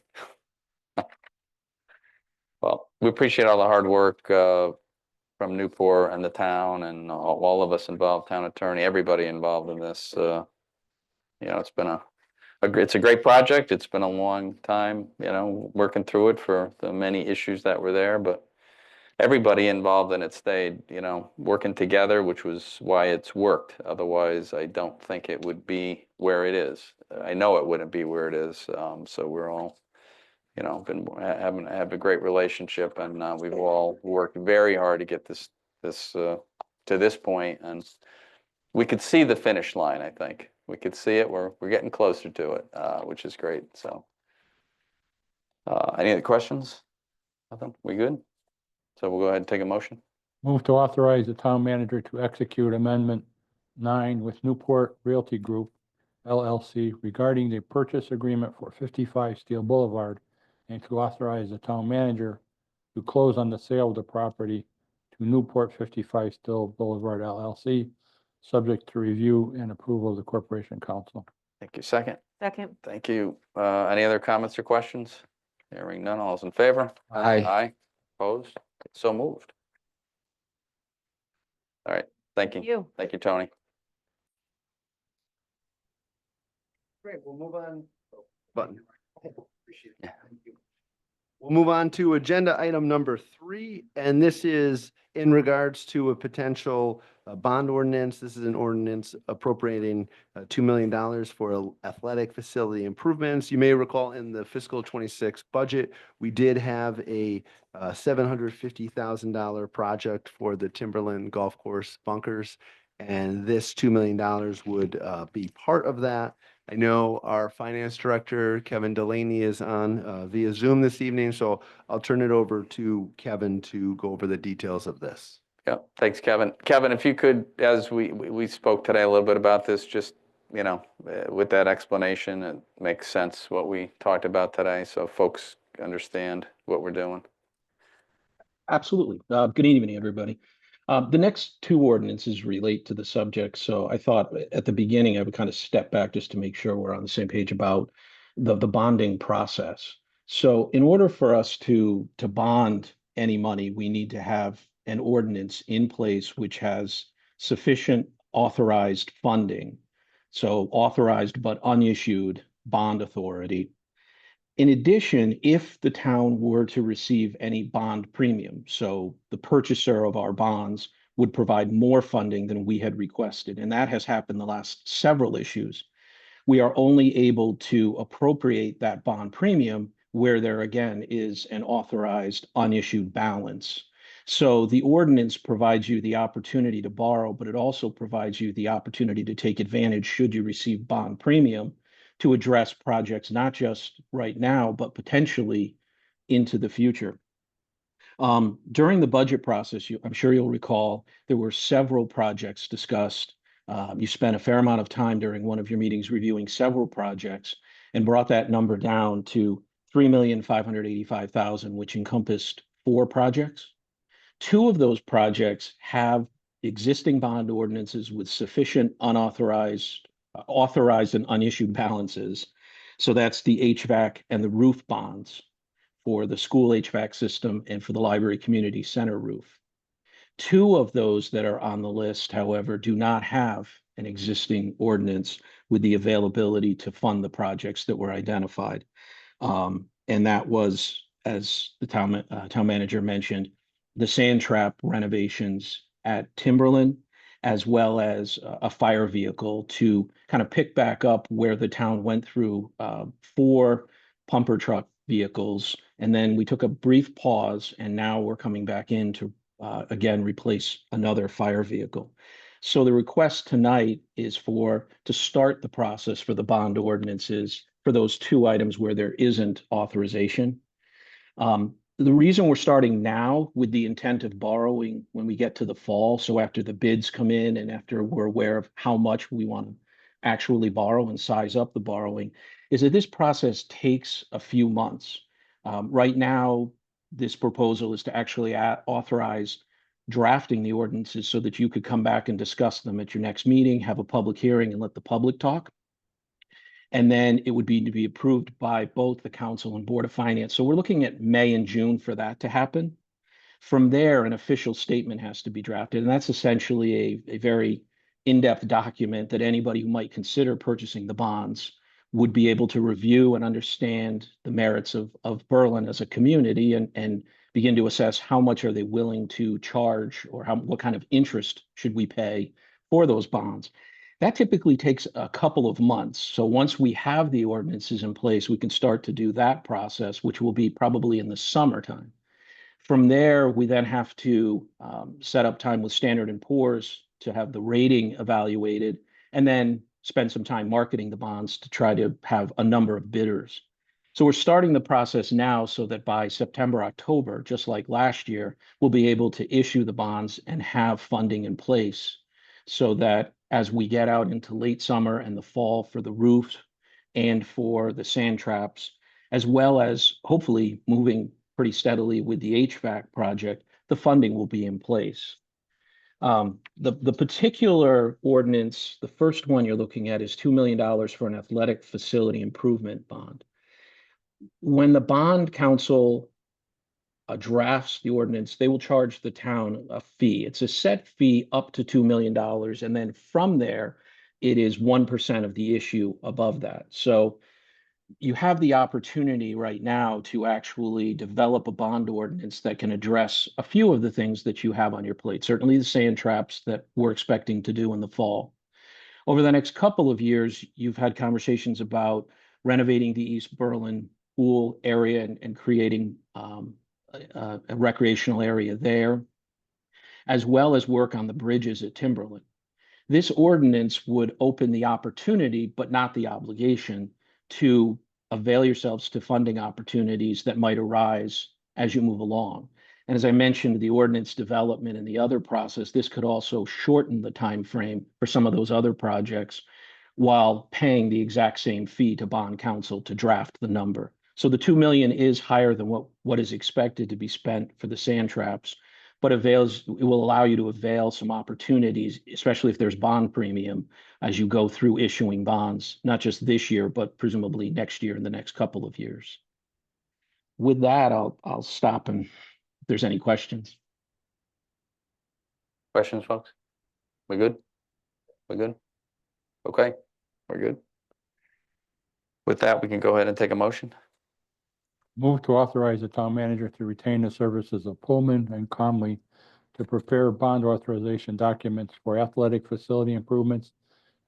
Well, we appreciate all the hard work from Newport and the town and all of us involved, town attorney, everybody involved in this. It's been it's a great project. It's been a long time, working through it for the many issues that were there, but everybody involved in it stayed, working together, which was why it's worked. Otherwise, I don't think it would be where it is. I know it wouldn't be where it is. So we're all, been have a great relationship, and we've all worked very hard to get this to this point, and we could see the finish line. I think we could see it. We're getting closer to it, which is great. So, any other questions? Nothing. We good? So we'll go ahead and take a motion. Move to authorize the town manager to execute Amendment 9 with Newport Realty Group LLC regarding the purchase agreement for 55 Steel Boulevard, and to authorize the town manager to close on the sale of the property to Newport 55 Steel Boulevard LLC, subject to review and approval of the Corporation Council. Thank you. Second. Second. Thank you. Any other comments or questions? Hearing none. All's in favor? Aye. Aye. Opposed? So moved. All right. Thank you. You. Thank you, Tony. Great, we'll move on. Button. Appreciate it. Yeah. Thank you. We'll move on to agenda item number 3, and this is in regards to a potential bond ordinance. This is an ordinance appropriating $2 million for athletic facility improvements. You may recall in the fiscal 26 budget, we did have a $750,000 project for the Timberland Golf Course bunkers, and this $2 million would be part of that. I know our finance director, Kevin Delaney, is on via Zoom this evening, so I'll turn it over to Kevin to go over the details of this. Yeah, thanks, Kevin. Kevin, if you could, as we spoke today a little bit about this, just, with that explanation, it makes sense what we talked about today, so folks understand what we're doing. Absolutely. Good evening, everybody. The next two ordinances relate to the subject, so I thought at the beginning I would kind of step back just to make sure we're on the same page about the bonding process. So in order for us to bond any money, we need to have an ordinance in place which has sufficient authorized funding. So authorized but unissued bond authority. In addition, if the town were to receive any bond premium, so the purchaser of our bonds would provide more funding than we had requested, and that has happened the last several issues, we are only able to appropriate that bond premium where there again is an authorized unissued balance. So the ordinance provides you the opportunity to borrow, but it also provides you the opportunity to take advantage should you receive bond premium to address projects, not just right now, but potentially into the future. During the budget process, I'm sure you'll recall, there were several projects discussed. You spent a fair amount of time during one of your meetings reviewing several projects and brought that number down to $3,585,000, which encompassed 4 projects. 2 of those projects have existing bond ordinances with sufficient authorized and unissued balances. So that's the HVAC and the roof bonds for the school HVAC system and for the library community center roof. 2 of those that are on the list, however, do not have an existing ordinance with the availability to fund the projects that were identified. And that was, as the town manager mentioned, the sand trap renovations at Timberland, as well as a fire vehicle to kind of pick back up where the town went through 4 pumper truck vehicles. And then we took a brief pause, and now we're coming back in to again replace another fire vehicle. So the request tonight is to start the process for the bond ordinances for those 2 items where there isn't authorization. The reason we're starting now with the intent of borrowing when we get to the fall, so after the bids come in and after we're aware of how much we want to actually borrow and size up the borrowing, is that this process takes a few months. Right now, this proposal is to actually authorize drafting the ordinances so that you could come back and discuss them at your next meeting, have a public hearing, and let the public talk. And then it would be to be approved by both the council and Board of Finance. So we're looking at May and June for that to happen. From there, an official statement has to be drafted, and that's essentially a very in-depth document that anybody who might consider purchasing the bonds would be able to review and understand the merits of Berlin as a community and begin to assess how much are they willing to charge or what kind of interest should we pay for those bonds. That typically takes a couple of months. So once we have the ordinances in place, we can start to do that process, which will be probably in the summertime. From there, we then have to set up time with Standard & Poor's to have the rating evaluated, and then spend some time marketing the bonds to try to have a number of bidders. So we're starting the process now so that by September, October, just like last year, we'll be able to issue the bonds and have funding in place so that as we get out into late summer and the fall for the roofs and for the sand traps, as well as hopefully moving pretty steadily with the HVAC project, the funding will be in place. The particular ordinance, the first one you're looking at is $2 million for an athletic facility improvement bond. When the bond council drafts the ordinance, they will charge the town a fee. It's a set fee up to $2 million. And then from there, it is 1% of the issue above that. So you have the opportunity right now to actually develop a bond ordinance that can address a few of the things that you have on your plate, certainly the sand traps that we're expecting to do in the fall. Over the next couple of years, you've had conversations about renovating the East Berlin pool area and creating a recreational area there, as well as work on the bridges at Timberland. This ordinance would open the opportunity, but not the obligation, to avail yourselves to funding opportunities that might arise as you move along. And as I mentioned, the ordinance development and the other process, this could also shorten the time frame for some of those other projects while paying the exact same fee to bond counsel to draft the number. So the 2 million is higher than what is expected to be spent for the sand traps, but it will allow you to avail some opportunities, especially if there's bond premium as you go through issuing bonds, not just this year, but presumably next year and the next couple of years. With that, I'll stop and if there's any questions. Questions, folks? We good? We good? Okay, we're good. With that, we can go ahead and take a motion. Move to authorize the town manager to retain the services of Pullman and Conley to prepare bond authorization documents for athletic facility improvements,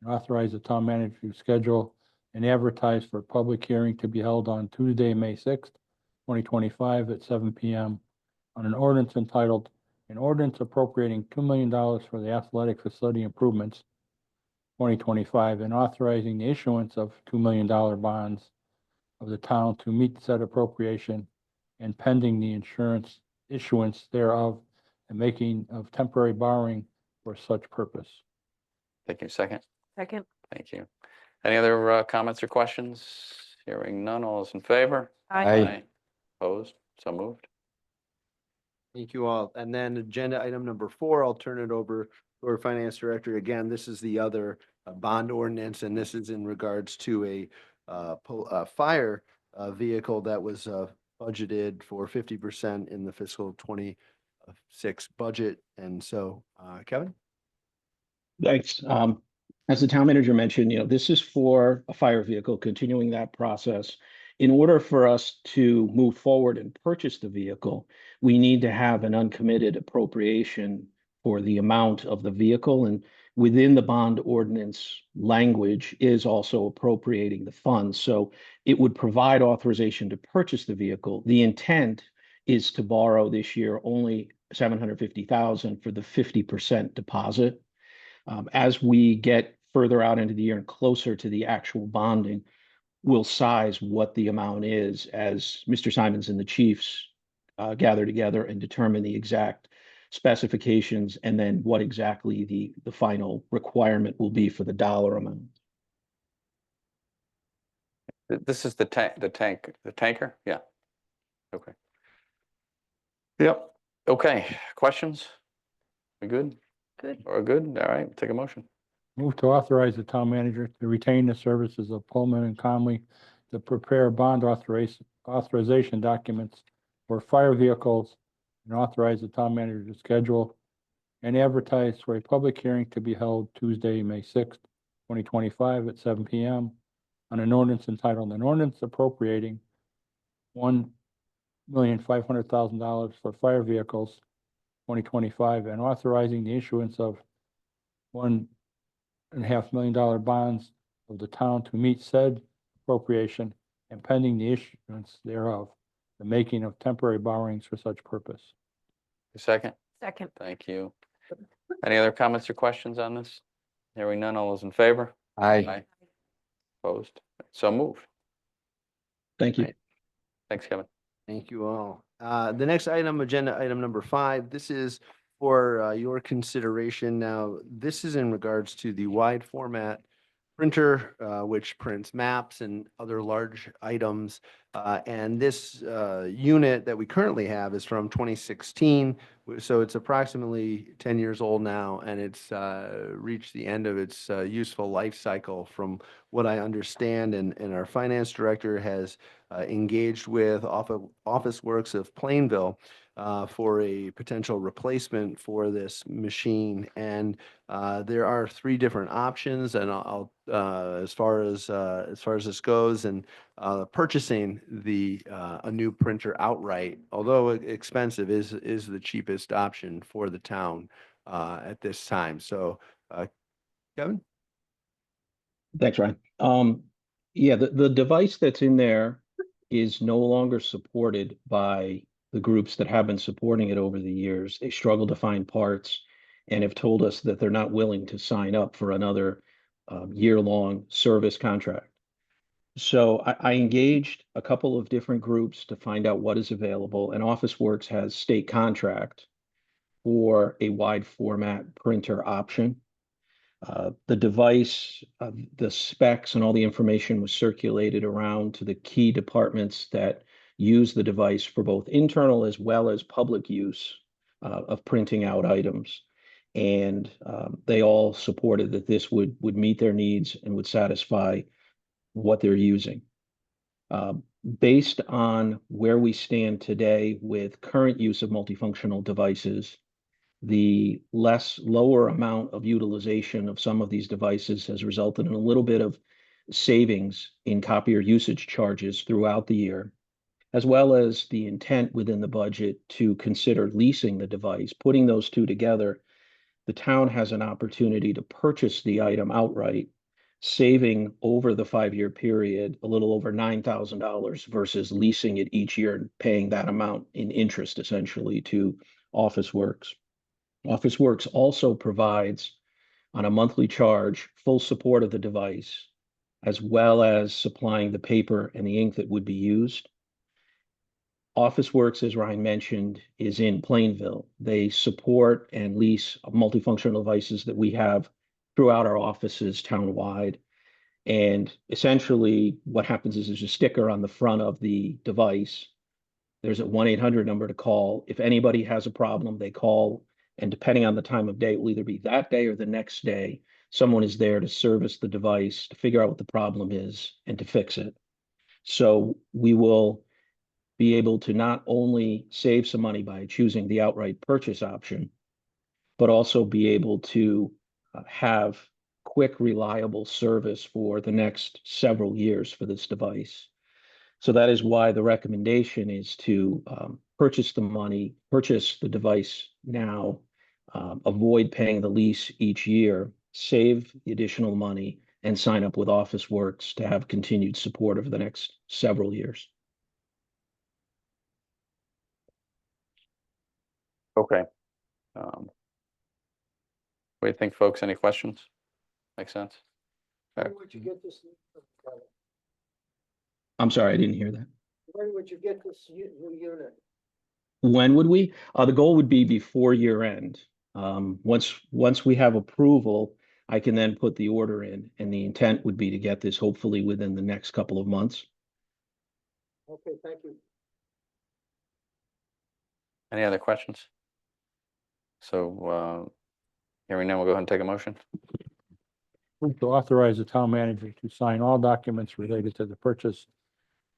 and authorize the town manager to schedule and advertise for a public hearing to be held on Tuesday, May 6th, 2025 at 7 p.m. on an ordinance entitled, an ordinance appropriating $2 million for the athletic facility improvements 2025 and authorizing the issuance of $2 million bonds of the town to meet said appropriation and pending the insurance issuance thereof and making of temporary borrowing for such purpose. Thank you. Second. Second. Thank you. Any other comments or questions? Hearing none, all is in favor? Aye. Opposed? So moved. Thank you all. And then agenda item number 4, I'll turn it over to our finance director. Again, this is the other bond ordinance, and this is in regards to a fire vehicle that was budgeted for 50% in the fiscal 26 budget. And so, Kevin? Thanks. As the town manager mentioned, this is for a fire vehicle, continuing that process. In order for us to move forward and purchase the vehicle, we need to have an uncommitted appropriation for the amount of the vehicle. And within the bond ordinance language is also appropriating the funds. So it would provide authorization to purchase the vehicle. The intent is to borrow this year only $750,000 for the 50% deposit. As we get further out into the year and closer to the actual bonding, we'll size what the amount is as Mr. Simons and the chiefs gather together and determine the exact specifications and then what exactly the final requirement will be for the dollar amount. This is the tanker? Yeah. Okay. Yep. Okay. Questions? We good? Good. Or good? All right, take a motion. Move to authorize the town manager to retain the services of Pullman and Conley to prepare bond authorization documents for fire vehicles and authorize the town manager to schedule and advertise for a public hearing to be held Tuesday, May 6th, 2025 at 7 p.m. on an ordinance entitled, an ordinance appropriating $1,500,000 for fire vehicles 2025 and authorizing the issuance of $1.5 million bonds of the town to meet said appropriation and pending the issuance thereof, the making of temporary borrowings for such purpose. Second. Second. Thank you. Any other comments or questions on this? Hearing none, all those in favor? Aye. Opposed? So moved. Thank you. Right. Thanks, Kevin. Thank you all. The next item, agenda item number 5, this is for your consideration. Now, this is in regards to the wide format printer, which prints maps and other large items. And this unit that we currently have is from 2016. So it's approximately 10 years old now, and it's reached the end of its useful life cycle from what I understand. And our finance director has engaged with Office Works of Plainville for a potential replacement for this machine. And there are three different options, and as far as this goes, and purchasing a new printer outright, although expensive, is the cheapest option for the town at this time. So, Kevin? Thanks, Ryan. Yeah, the device that's in there is no longer supported by the groups that have been supporting it over the years. They struggle to find parts and have told us that they're not willing to sign up for another year-long service contract. So I engaged a couple of different groups to find out what is available, and Officeworks has state contract for a wide format printer option. The device, the specs and all the information was circulated around to the key departments that use the device for both internal as well as public use of printing out items. And they all supported that this would meet their needs and would satisfy what they're using. Based on where we stand today with current use of multifunctional devices, the lower amount of utilization of some of these devices has resulted in a little bit of savings in copier usage charges throughout the year, as well as the intent within the budget to consider leasing the device. Putting those two together, the town has an opportunity to purchase the item outright, saving over the 5-year period a little over $9,000 versus leasing it each year and paying that amount in interest essentially to Officeworks. Officeworks also provides, on a monthly charge, full support of the device, as well as supplying the paper and the ink that would be used. Officeworks, as Ryan mentioned, is in Plainville. They support and lease multifunctional devices that we have throughout our offices townwide. And essentially what happens is there's a sticker on the front of the device. There's a 1-800 number to call. If anybody has a problem, they call. And depending on the time of day, it will either be that day or the next day, someone is there to service the device, to figure out what the problem is, and to fix it. So we will be able to not only save some money by choosing the outright purchase option, but also be able to have quick, reliable service for the next several years for this device. So that is why the recommendation is to purchase the device now, avoid paying the lease each year, save the additional money, and sign up with Officeworks to have continued support over the next several years. Okay. What do you think, folks? Any questions? Makes sense? When would you get this? I'm sorry, I didn't hear that. When would you get this new unit? When would we? The goal would be before year end. Once we have approval, I can then put the order in, and the intent would be to get this hopefully within the next couple of months. Okay, thank you. Any other questions? So, hearing none, we'll go ahead and take a motion. Move to authorize the town manager to sign all documents related to the purchase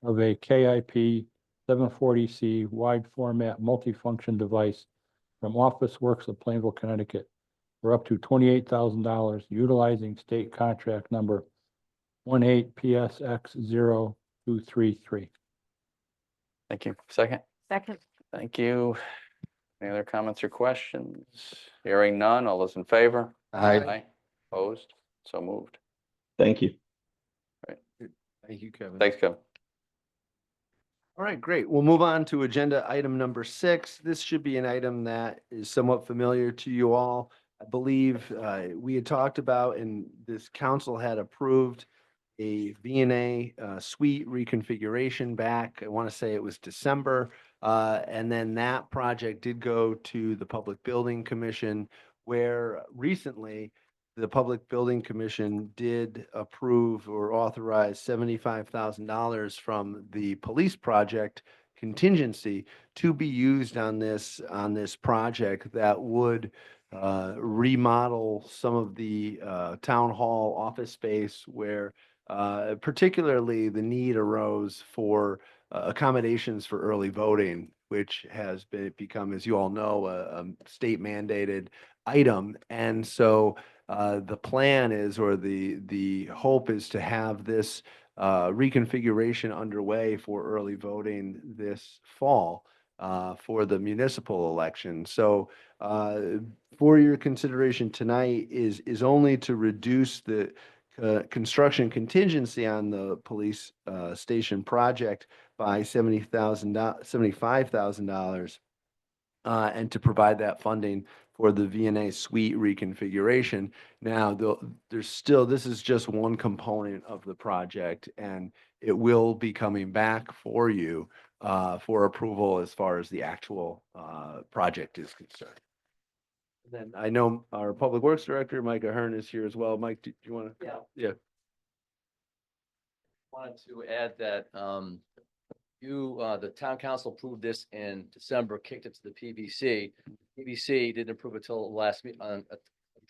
of a KIP 740C wide format multifunction device from Officeworks of Plainville, Connecticut for up to $28,000 utilizing state contract number 18PSX0233. Thank you. Second? Second. Thank you. Any other comments or questions? Hearing none, all those in favor? Aye. Opposed? So moved. Thank you. Thank you, Kevin. Thanks, Kevin. All right, great. We'll move on to agenda item number 6. This should be an item that is somewhat familiar to you all. I believe we had talked about, and this council had approved a V&A suite reconfiguration back. I want to say it was December. And then that project did go to the Public Building Commission, where recently the Public Building Commission did approve or authorize $75,000 from the police project contingency to be used on this project that would remodel some of the town hall office space where particularly the need arose for accommodations for early voting which has become, as you all know, a state mandated item. And so the plan is, or the hope is to have this reconfiguration underway for early voting this fall for the municipal election. So for your consideration tonight is only to reduce the construction contingency on the police station project by $75,000 and to provide that funding for the VNA suite reconfiguration. Now, there's still, this is just one component of the project, and it will be coming back for you for approval as far as the actual project is concerned. And then I know our Public Works Director, Micah Hearn, is here as well. Mike, do you want to? Yeah. Wanted to add that the town council approved this in December, kicked it to the PBC. PBC didn't approve it until the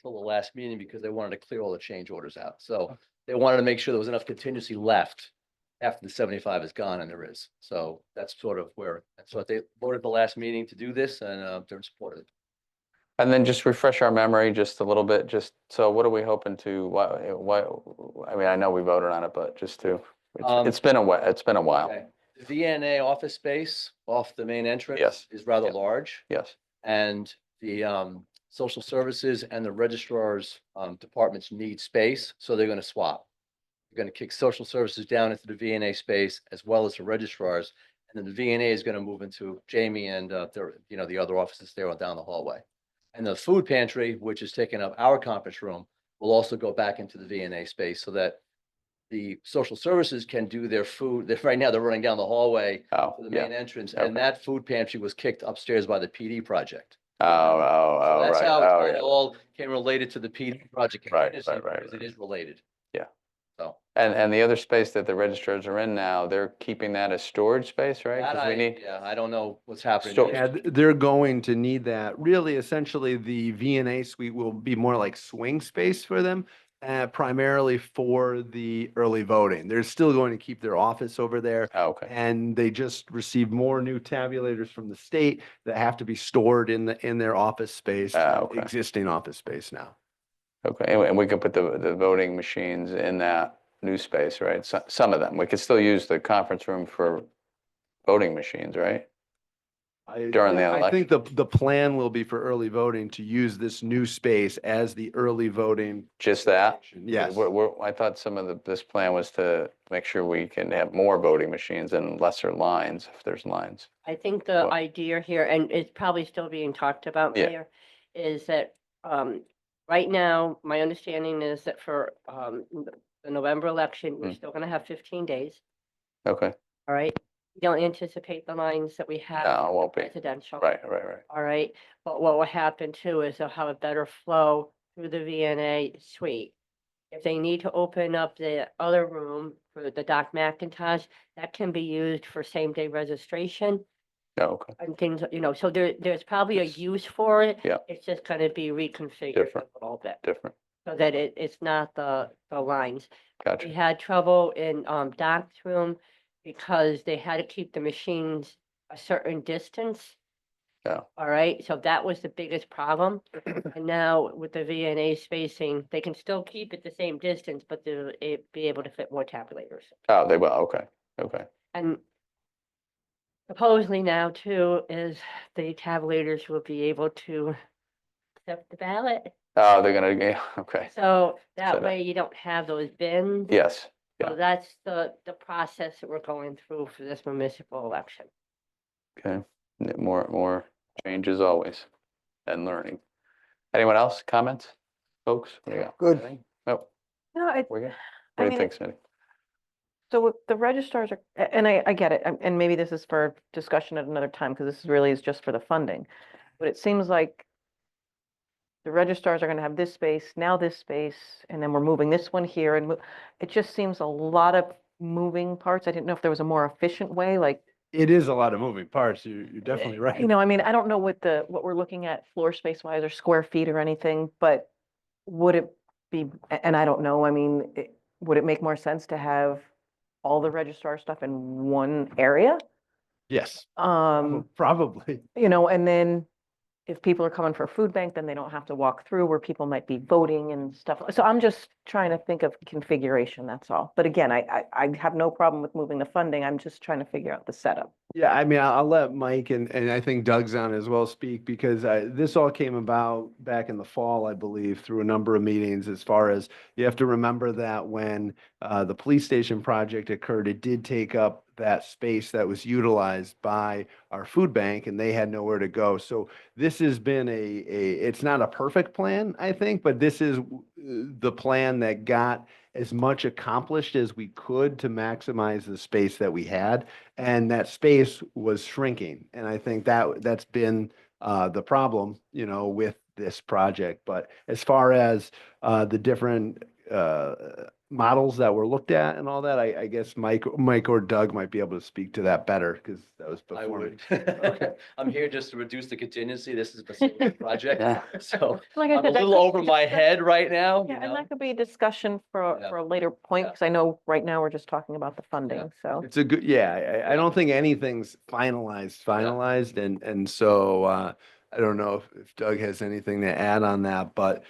last meeting because they wanted to clear all the change orders out. So they wanted to make sure there was enough contingency left after the 75 is gone, and there is. So that's sort of where, so they voted the last meeting to do this, and they're in support of it. And then just refresh our memory just a little bit, so what are we hoping to, why, I mean, I know we voted on it, but just to, it's been a while. Okay. The VNA office space off the main entrance Yes. is rather large. Yes, And the social services and the registrar's departments need space, so they're gonna swap. They're gonna kick social services down into the VNA space as well as the registrars. And then the VNA is gonna move into Jamie and the other offices there on down the hallway. And the food pantry, which is taking up our conference room, will also go back into the VNA space so that the social services can do their food. Right now, they're running down the hallway to the main entrance, and that food pantry was kicked upstairs by the PD project. So that's right. how Oh, it yeah. all came related to the PD project. Right, Because right. it is related. Yeah. So. And the other space that the registrars are in now, they're keeping that as storage space, right? That 'Cause we need, yeah, I don't know what's happening. So- Yeah, they're going to need that. Really, essentially, the VNA suite will be more like swing space for them, primarily for the early voting. They're still going to keep their office over there. okay, And they just received more new tabulators from the state that have to be stored in their office space, okay. existing office space now. okay, and we could put the voting machines in that new space, right? Some of them, we could still use the conference room for voting machines, right? During the I think the plan will be for early voting to use this new space as the early voting. Just that? Yes. I thought some of this plan was to make sure we can have more voting machines and lesser lines if there's lines. I think the Well- idea here, and it's probably still being talked about, Yeah. Mayor, is that, right now, my understanding is that for, the November election, we're still gonna have 15 days, Okay, all right? We don't anticipate the lines that we have. No, it for won't be. Presidential. right. All right, but what will happen too is they'll have a better flow through the VNA suite. If they need to open up the other room for the Doc McIntosh, that can be used for same-day registration Oh, okay, and things, so there's probably a use for it. Yeah. It's just gonna be reconfigured Different. a little bit, different, so that it's not the lines. We gotcha. had trouble in Doc's room because they had to keep the machines a certain distance. Yeah. All right, so that was the biggest problem. And now with the VNA spacing, they can still keep it the same distance, but they'll be able to fit more tabulators. Oh, they will, okay. And supposedly now too is the tabulators will be able to accept the ballot. Oh, they're gonna, yeah, okay, So So that that- way you don't have those bins. yes, So yeah. that's the process that we're going through for this municipal election. Okay, more changes always, and learning. Anyone else, comments, folks? What do you got? Good. Anything? No, No, we're good? I What do you mean, think, Cindy? so if the registrars are, and I get it, and maybe this is for discussion at another time, because this really is just for the funding. But it seems like the registrars are gonna have this space, now this space, and then we're moving this one here, and it just seems a lot of moving parts. I didn't know if there was a more efficient way, like, It is a lot of moving parts. You're definitely right. I mean, I don't know what we're looking at floor space wise or square feet or anything, but would it be, and I don't know, I mean, would it make more sense to have all the registrar stuff in one area? Yes, Um, probably. you know, and then if people are coming for a food bank, then they don't have to walk through where people might be voting and stuff. So I'm just trying to think of configuration, that's all. But again, I have no problem with moving the funding. I'm just trying to figure out the setup. Yeah, I mean, I'll let Mike and I think Doug's on as well speak because this all came about back in the fall, I believe, through a number of meetings. As far as you have to remember that when the police station project occurred, it did take up that space that was utilized by our food bank, and they had nowhere to go. So this has been it's not a perfect plan, I think, but this is the plan that got as much accomplished as we could to maximize the space that we had. And that space was shrinking. And I think that's been the problem, you know, with this project. But as far as the different models that were looked at and all that, I guess Mike or Doug might be able to speak to that better because that was I before me. would. Okay. I'm here just to reduce the contingency. This is a facility project, Yeah. so Like I I'm a said, that little could- over my head right now, Yeah, you and know? that could be a discussion for, Yeah. for a later point, Yeah. because I know right now we're just talking about the funding, so. It's a good, yeah, I don't think anything's finalized, and so I don't know if Doug has anything to add on that, but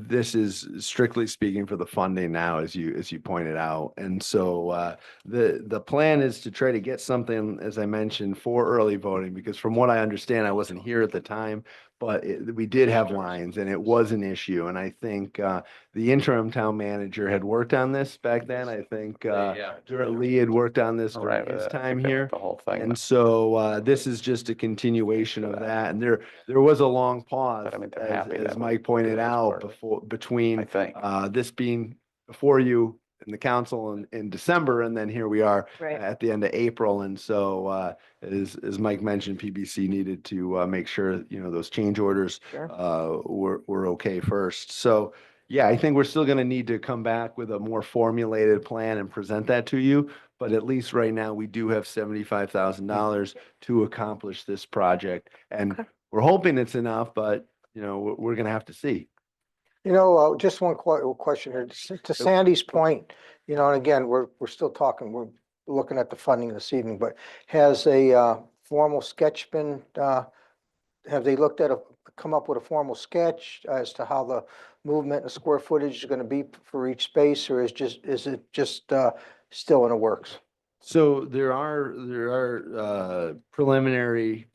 this is strictly speaking for the funding now, as you pointed out. And so the plan is to try to get something, as I mentioned, for early voting, because from what I understand, I wasn't here at the time, but we did have lines and it was an issue. And I think the interim town manager had worked on this back then. I think Yeah. Lee had worked on this All right during with his it. I time think I wrote here. the whole thing. And so this is just a continuation of that. And there was a long pause, But I mean, they're as happy that we Mike pointed did this out, part. between I think. this being before you in the council in December, and then here we are Right. at the end of April. And so as Mike mentioned, PBC needed to make sure, you know, those change orders Sure. were okay first. So yeah, I think we're still going to need to come back with a more formulated plan and present that to you. But at least right now, we do have $75,000 to accomplish this project. And Okay. we're hoping it's enough, but you know, we're going to have to see. You know, just one question here. To Sandy's point, you know, and again, we're still talking, we're looking at the funding this evening, but has a formal sketch been, have they looked at come up with a formal sketch as to how the movement and square footage is going to be for each space, or is it just still in the works? So there are preliminary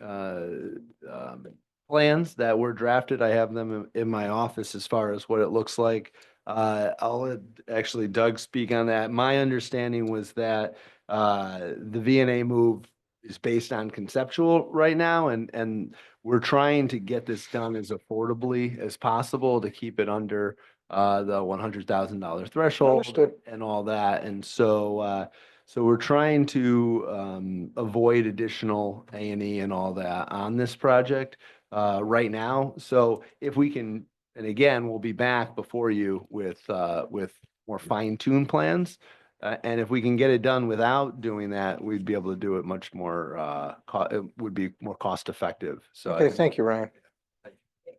plans that were drafted. I have them in my office as far as what it looks like. I'll let actually Doug speak on that. My understanding was that the VNA move is based on conceptual right now, and we're trying to get this done as affordably as possible to keep it under the $100,000 threshold Understood. and all that. And so so we're trying to avoid additional A&E and all that on this project right now. So if we can, and again, we'll be back before you with more fine-tuned plans. And if we can get it done without doing that, we'd be able to do it much more, it would be more cost effective. So Okay, thank you, Ryan.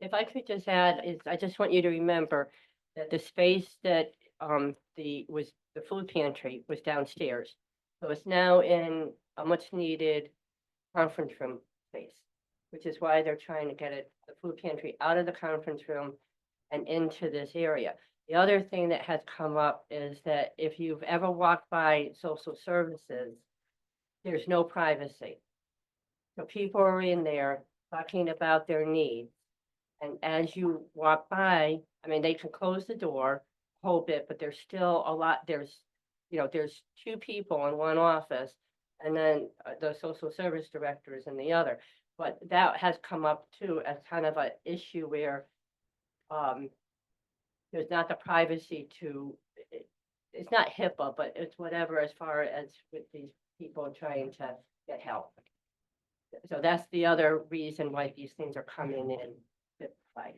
If I could just add, I just want you to remember that the space that the food pantry was downstairs. So it's now in a much needed conference room space, which is why they're trying to get the food pantry out of the conference room and into this area. The other thing that has come up is that if you've ever walked by social services, there's no privacy. So people are in there talking about their needs. And as you walk by, I mean, they can close the door a whole bit, but there's still a lot, there's two people in one office and then the social service director is in the other. But that has come up too as kind of an issue where there's not the privacy it's not HIPAA, but it's whatever as far as with these people trying to get help. So that's the other reason why these things are coming in.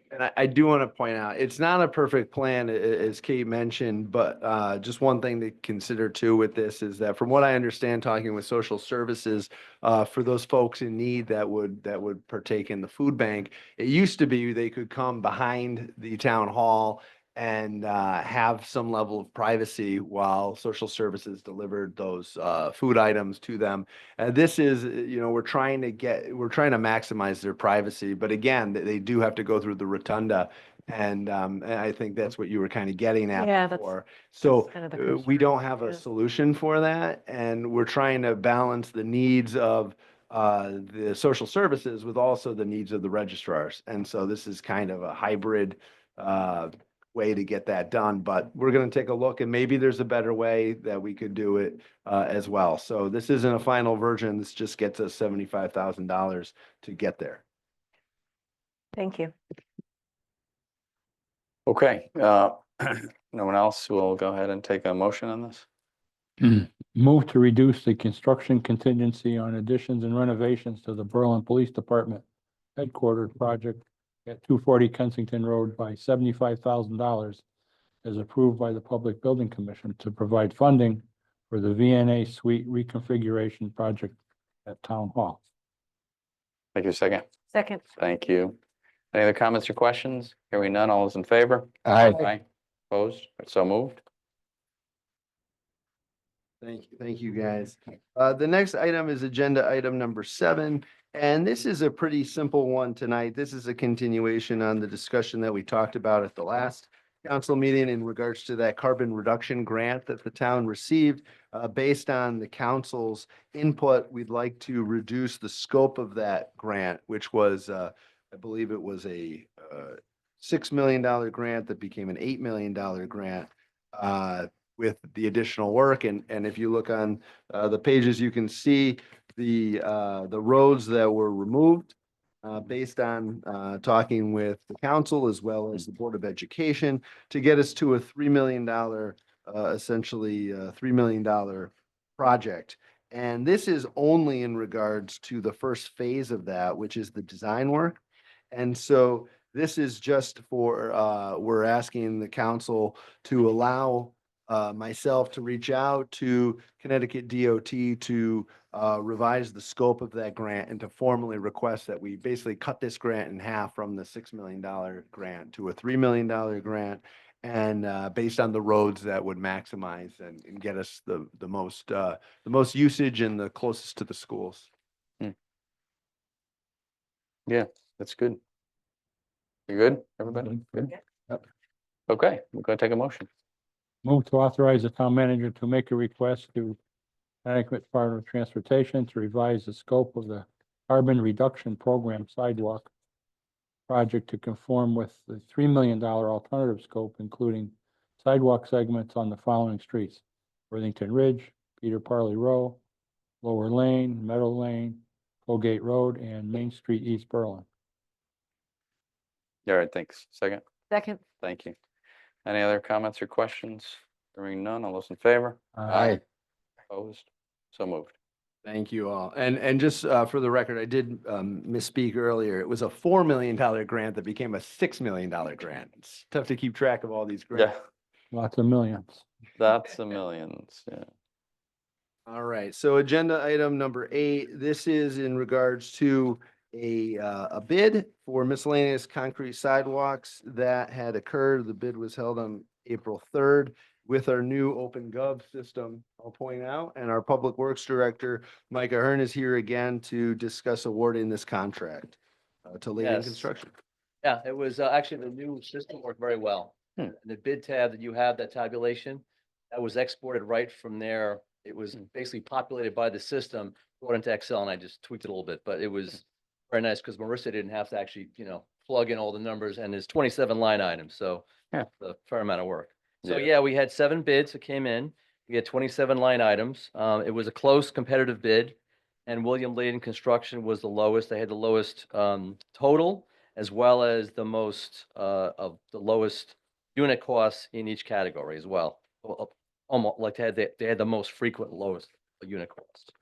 And I do want to point out, it's not a perfect plan, as Kate mentioned, but just one thing to consider too with this is that from what I understand, talking with social services, for those folks in need that would partake in the food bank, it used to be they could come behind the town hall and have some level of privacy while social services delivered those food items to them. This is, we're trying to maximize their privacy, but again, they do have to go through the rotunda. And I think that's what you were kind of getting at Yeah, before. So kind of the we concern, don't have a yeah. solution for that, and we're trying to balance the needs of the social services with also the needs of the registrars. And so this is kind of a hybrid way to get that done, but we're going to take a look, and maybe there's a better way that we could do it as well. So this isn't a final version. This just gets us $75,000 to get there. Thank you. Okay, no one else will go ahead and take a motion on this? Move to reduce the construction contingency on additions and renovations to the Berlin Police Department headquarters project at 240 Kensington Road by $75,000 as approved by the Public Building Commission to provide funding for the VNA suite reconfiguration project at Town Hall. Thank you, second. Second. Thank you. Any other comments or questions? Hearing none, all those in favor? Aye. Aye. Opposed? So moved. Thank you, guys. The next item is agenda item number 7, and this is a pretty simple one tonight. This is a continuation on the discussion that we talked about at the last council meeting in regards to that carbon reduction grant that the town received. Based on the council's input, we'd like to reduce the scope of that grant, which was, I believe it was a $6 million grant that became an $8 million grant. With the additional work, and if you look on the pages, you can see the roads that were removed based on talking with the council as well as the Board of Education to get us to a $3 million, essentially $3 million project. And this is only in regards to the first phase of that, which is the design work. And so this is just for, we're asking the council to allow myself to reach out to Connecticut DOT to revise the scope of that grant and to formally request that we basically cut this grant in half from the $6 million grant to a $3 million grant. And based on the roads that would maximize and get us the most usage and the closest to the schools. Yeah, that's good. You good, everybody? Good? Yep. Okay, we're going to take a motion. Move to authorize the town manager to make a request to Connecticut Department of Transportation to revise the scope of the carbon reduction program sidewalk project to conform with the $3 million alternative scope, including sidewalk segments on the following streets: Worthington Ridge, Peter Parley Row, Lower Lane, Meadow Lane, Colgate Road, and Main Street, East Berlin. All right, thanks. Second. Second. Thank you. Any other comments or questions? Hearing none, all those in favor? Aye. Opposed? So moved. Thank you all. And just for the record, I did misspeak earlier. It was a $4 million grant that became a $6 million grant. It's tough to keep track of all these grants. Yeah, Lots of millions. that's a millions, yeah. All right, so agenda item number 8, this is in regards to a bid for miscellaneous concrete sidewalks that had occurred. The bid was held on April 3rd with our new OpenGov system, I'll point out, and our Public Works Director, Micah Hearn, is here again to discuss awarding this contract to Leyden Yes. Construction. Yeah, it was actually the new system worked very well. Hmm. The bid tab that you have, that tabulation, that was exported right from there. It was basically populated by the system, brought into Excel, and I just tweaked it a little bit, but it was very nice because Marissa didn't have to actually, plug in all the numbers, and there's 27 line items, so Yeah. a fair amount of work. So Yeah. yeah, we had 7 bids that came in. We had 27 line items. It was a close competitive bid, and William Leyden Construction was the lowest. They had the lowest total as well as the most of the lowest unit costs in each category as well. Almost like they had the most frequent lowest unit cost.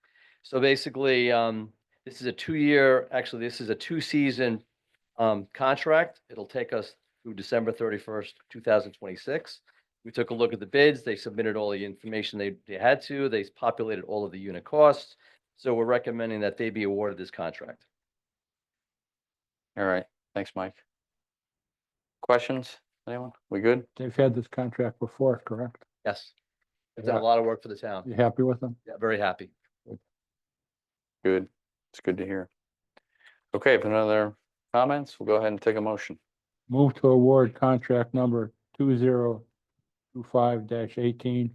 So basically, this is a 2-year, actually, this is a 2-season contract. It'll take us through December 31st, 2026. We took a look at the bids. They submitted all the information they had to. They populated all of the unit costs. So we're recommending that they be awarded this contract. All right, thanks, Mike. Questions? Anyone? We good? They've had this contract before, correct? Yes. They've done a Yeah. lot of work for the town. You happy with them? Yeah, very happy. Good. It's good to hear. Okay, if no other comments, we'll go ahead and take a motion. Move to award contract number 2025-18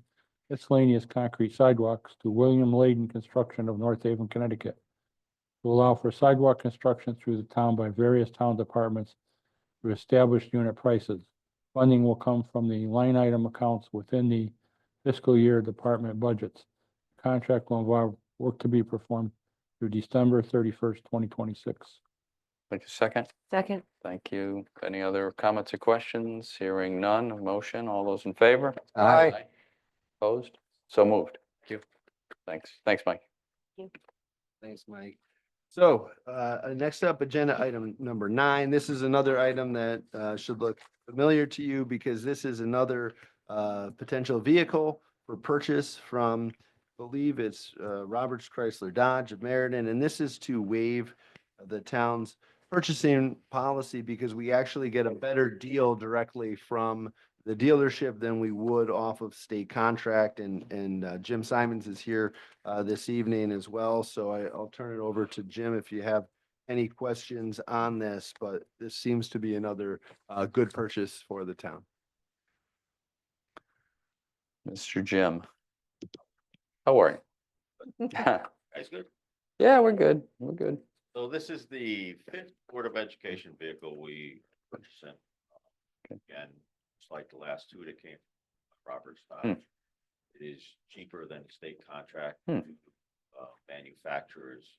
miscellaneous concrete sidewalks to William Layden Construction of North Haven, Connecticut, to allow for sidewalk construction through the town by various town departments to established unit prices. Funding will come from the line item accounts within the fiscal year department budgets. Contract will involve work to be performed through December 31st, 2026. Like a second? Second. Thank you. Any other comments or questions? Hearing none, a motion, all those in favor? Aye. Opposed? So moved. Thank you. Thanks. Thanks, Mike. Thanks, Mike. So, next up, agenda item number 9. This is another item that, should look familiar to you because this is another, potential vehicle for purchase from, I believe it's, Roberts Chrysler Dodge of Meriden, and this is to waive the town's purchasing policy because we actually get a better deal directly from the dealership than we would off of state contract. And Jim Simons is here this evening as well. So I'll turn it over to Jim if you have any questions on this, but this seems to be another good purchase for the town. Mr. Jim. How are you? Guys, good. Yeah, we're good. We're good. So this is the 5th Board of Education vehicle we purchased in. Again, it's like the last 2 that came from Roberts Dodge. It is cheaper than the state contract to manufacturers.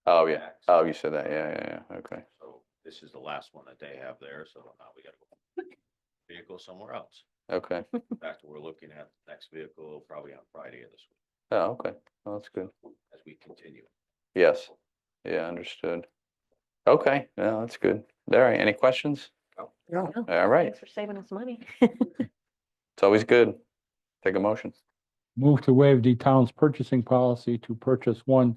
Oh, yeah. Max. Oh, you said that. Yeah. Okay. So this is the last one that they have there, so now we gotta go vehicle somewhere else. Okay. In fact, we're looking at the next vehicle probably on Friday of this week Oh, okay. Well, that's good. as we continue. Yes. Yeah, understood. Okay. Yeah, that's good. All right. Any questions? No. All right. Thanks for saving us money. It's always good. Take a motion. Move to waive the town's purchasing policy to purchase one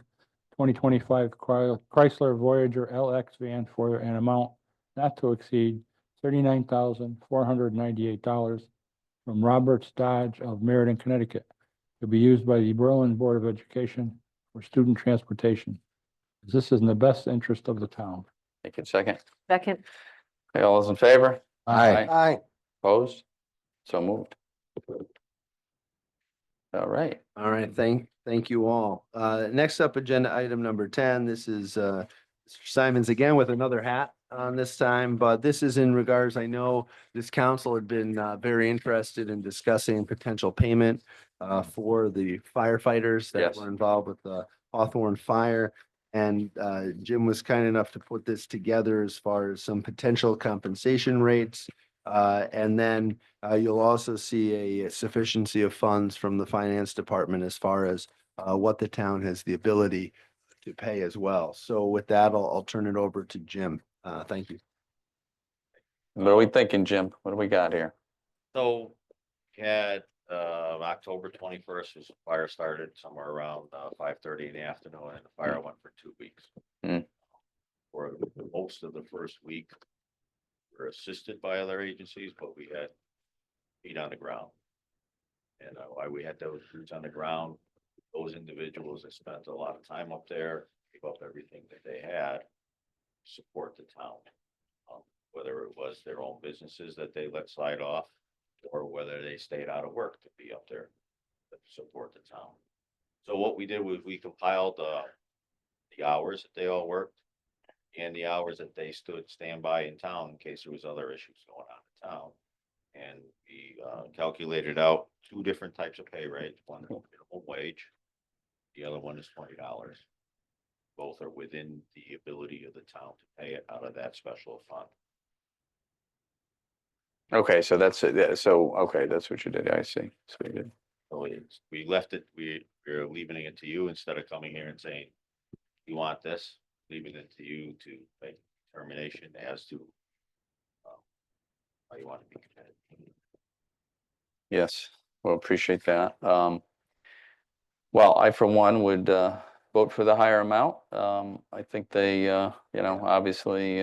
2025 Chrysler Voyager LX van for an amount not to exceed $39,498 from Roberts Dodge of Meriden, Connecticut, to be used by the Berlin Board of Education for student transportation. This is in the best interest of the town. Take it second. Second. Okay, all those in favor? Aye. Aye. Opposed? So moved. All right. All right, thank you all. Next up, agenda item number 10. This is Mr. Simons again with another hat on this time, but this is in regards, I know this council had been very interested in discussing potential payment for the firefighters that Yes. were involved with the Hawthorne fire. And Jim was kind enough to put this together as far as some potential compensation rates. And then you'll also see a sufficiency of funds from the finance department as far as what the town has the ability to pay as well. So with that, I'll turn it over to Jim. Thank you. What are we thinking, Jim? What do we got here? So we had October 21st was the fire started somewhere around 5:30 in the afternoon, and the fire went for 2 weeks. Mm. For most of the first week, we were assisted by other agencies, but we had feet on the ground. And why we had those boots on the ground, those individuals that spent a lot of time up there, gave up everything that they had to support the town. Whether it was their own businesses that they let slide off, or whether they stayed out of work to be up there to support the town. So what we did was we compiled the hours that they all worked and the hours that they stood standby in town in case there was other issues going on in town. And we calculated out 2 different types of pay rates. One is minimum wage. The other one is $20. Both are within the ability of the town to pay it out of that special fund. Okay, so that's it. Yeah, so, okay, that's what you did. I see. So you did. So we left it, we're leaving it to you instead of coming here and saying, you want this, leaving it to you to make determination as to how you want to be competitive. Yes, well, appreciate that. Well, I, for one, would vote for the higher amount. I think they, obviously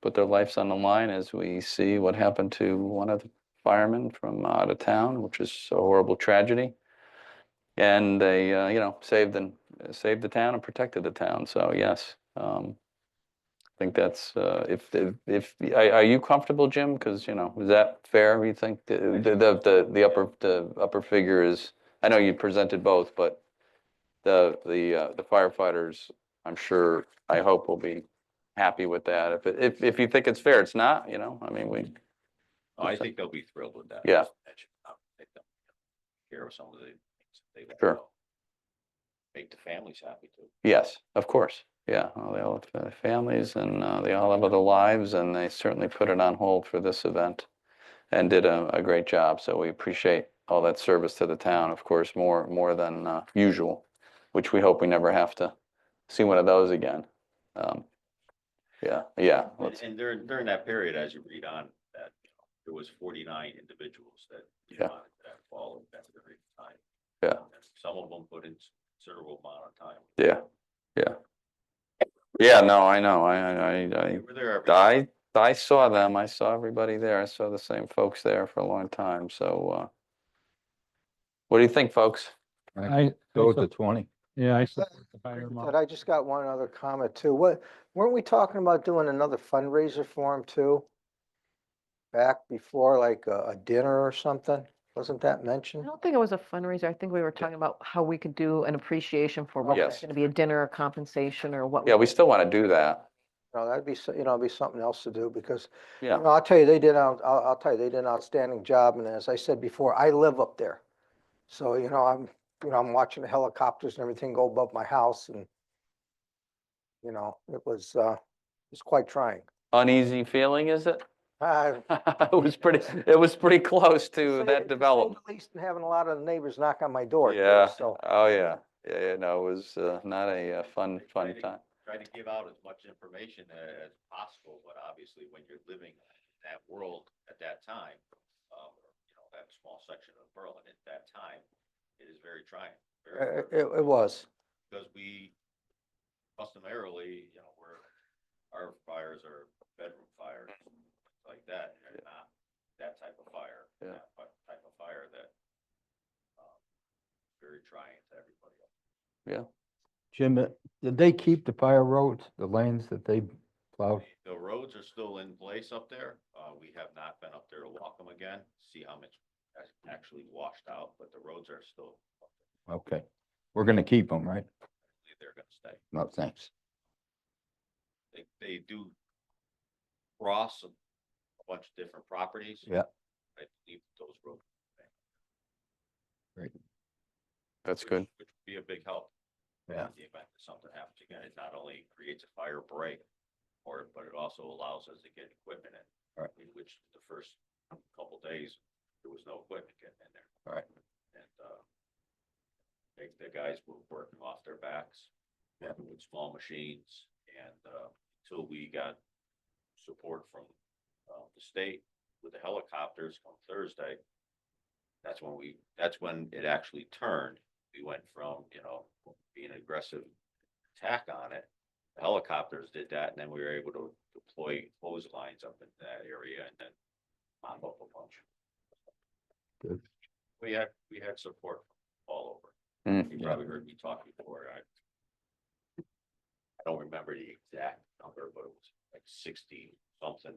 put their lives on the line as we see what happened to one of the firemen from out of town, which is a horrible tragedy. And they, saved the town and protected the town. So yes, I think that's, are you comfortable, Jim? Because, is that fair? You think the upper figure is, I know you presented both, but the firefighters, I'm sure, I hope will be happy with that. If you think it's fair, it's not, I mean, I think they'll be thrilled with that. Yeah. Take them care of some of the things that they want Sure. to make the families happy too. Yes, of course. Yeah, well, they all have families and they all have other lives, and they certainly put it on hold for this event and did a great job. So we appreciate all that service to the town, of course, more than usual, which we hope we never have to see one of those again. Yeah. And during that period, as you read on, that there was 49 individuals that responded to that fall at that period of time. Yeah. And some of them put in considerable amount of time. Yeah, no, I know. They were there every I saw them. I saw everybody there. I saw the same folks there for a long time. So, what do you think, folks? I Go sup- to 20. Yeah, I support the higher But amount. I just got one other comment too. Weren't we talking about doing another fundraiser for him too? Back before like a dinner or something? Wasn't that I mentioned? don't think it was a fundraiser. I think we were talking about how we could do an appreciation for whether it's Yes. going to be a dinner or compensation or what. Yeah, we still want to do that. No, that'd be, it'd be something else to do because, Yeah. I'll tell you, I'll tell you, they did an outstanding job. And as I said before, I live up there. So, I'm watching the helicopters and everything go above my house and, it was quite trying. Uneasy feeling, is it? Uh, It was pretty close to say- that to say the development. least, and having a lot of the neighbors knock on my door. too, Yeah. So. Oh, yeah. Yeah, no, it was not a fun time. Try to give out as much information as possible, but obviously when you're living in that world at that time, that small section of Berlin at that time, it is very trying. It was. Because we customarily, our fires are bedroom fires, things like that, and they're not that type of fire. Yeah. That type of fire that, very trying to everybody else. Yeah. Jim, did they keep the fire roads, the lanes that they plowed? The roads are still in place up there. We have not been up there to walk them again, see how much has actually washed out, but the roads are still up there. Okay, we're gonna keep them, right? They're gonna stay. No, thanks. They do cross a bunch of different properties. Yeah. I believe those roads. Great. That's good. Which would be a big help. Yeah. In the event that something happens again, it not only creates a fire break, but it also allows us to get equipment in. Right. In which the first couple days, there was no equipment getting in there. Right. And, the guys were working off their backs. Yeah. With small machines and, until we got support from, the state with the helicopters on Thursday. That's when it actually turned. We went from, being an aggressive attack on it. The helicopters did that, and then we were able to deploy hose lines up in that area and then mop up a bunch. Good. We had support from all over. You probably heard me talk before. I don't remember the exact number, but it was like 60 something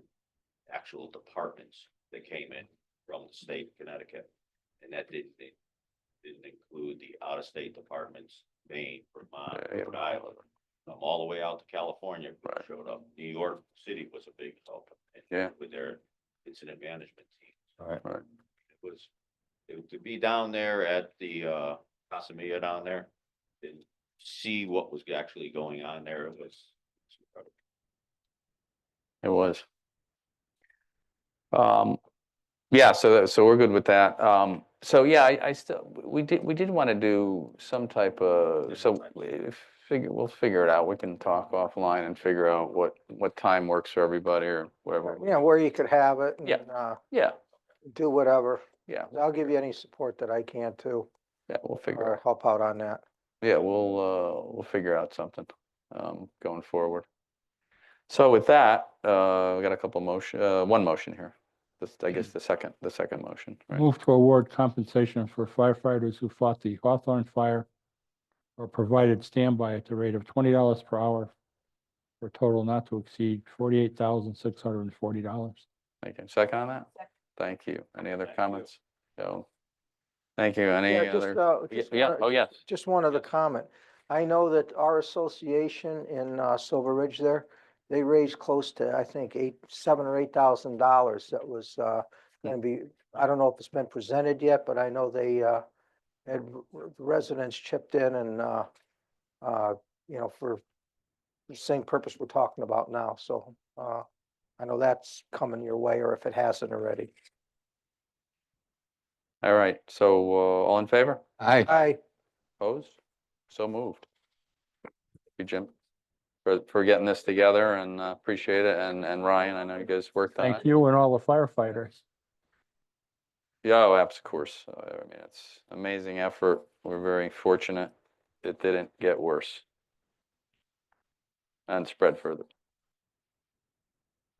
actual departments that came in from the state of Connecticut. And that didn't include the out-of-state departments, Maine, Vermont, Rhode Island, all the way out to California. Showed up. New York City was a big help. With their incident management team. Right. It was to be down there at the Casa Mia down there and see what was actually going on there. It was incredible. It was. Yeah, so we're good with that. So yeah, I still, we did want to do some type of, we'll figure it out. We can talk offline and figure out what time works for everybody or whatever. Yeah, where you could have it. Yeah. And, Yeah, do whatever. yeah, I'll give you any support that I can too, yeah, we'll figure or out. help out on that. Yeah, we'll figure out something, going forward. So with that, we got a couple motion, one motion here. This, I guess, the second motion, right? Move to award compensation for firefighters who fought the Hawthorne Fire or provided standby at the rate of $20 per hour for a total not to exceed $48,640. Thank you. Second on that? Thank you. Any other comments? No. Thank you. Any Yeah, just, other? Yeah, oh, yes. Just one other comment. I know that our association in Silver Ridge there, they raised close to, I think, $7,000 or $8,000 that was gonna be, I don't know if it's been presented yet, but I know they had residents chipped in and you know, for the same purpose we're talking about now, so I know that's coming your way, or if it hasn't already. All right. So all in favor? Aye. Opposed? So moved. Thank you, Jim, for getting this together, and appreciate it. And Ryan, I know you guys worked on it. Thank you and all the firefighters. Yeah, oh, of course. I mean, it's amazing effort. We're very fortunate it didn't get worse and spread further.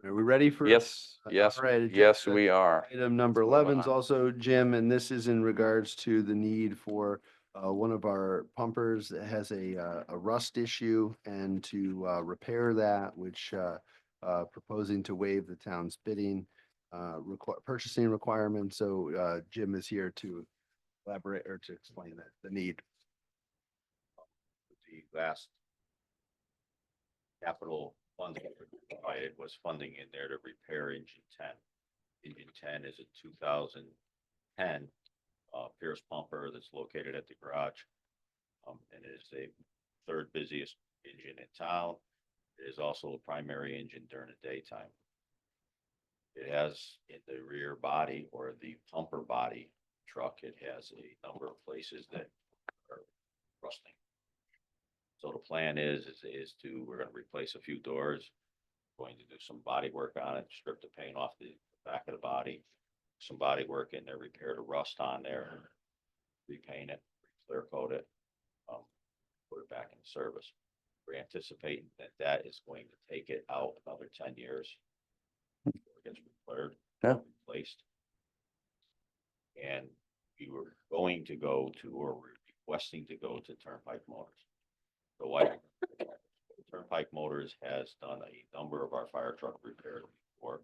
Are we ready for? Yes, All yes, right, yes, agenda we are. Item number Let's move 11 is on. also, Jim, and this is in regards to the need for one of our pumpers that has a rust issue, and to repair that, which proposing to waive the town's bidding purchasing requirement. So Jim is here to elaborate or to explain that, the need. The last capital funding provided was funding in there to repair engine 10. Engine 10 is a 2010 Pierce pumper that's located at the garage. And it is the third busiest engine in town. It is also a primary engine during the daytime. It has in the rear body, or the pumper body truck, it has a number of places that are rusting. So the plan is we're gonna replace a few doors, going to do some body work on it, strip the paint off the back of the body, some body work in there, repair the rust on there, repaint it, clear coat it, put it back in service. We're anticipating that is going to take it out another 10 years. Before it gets repaired, replaced. And we were going to go to, or we're requesting to go to Turnpike Motors. So why? Turnpike Motors has done a number of our fire truck repairs before.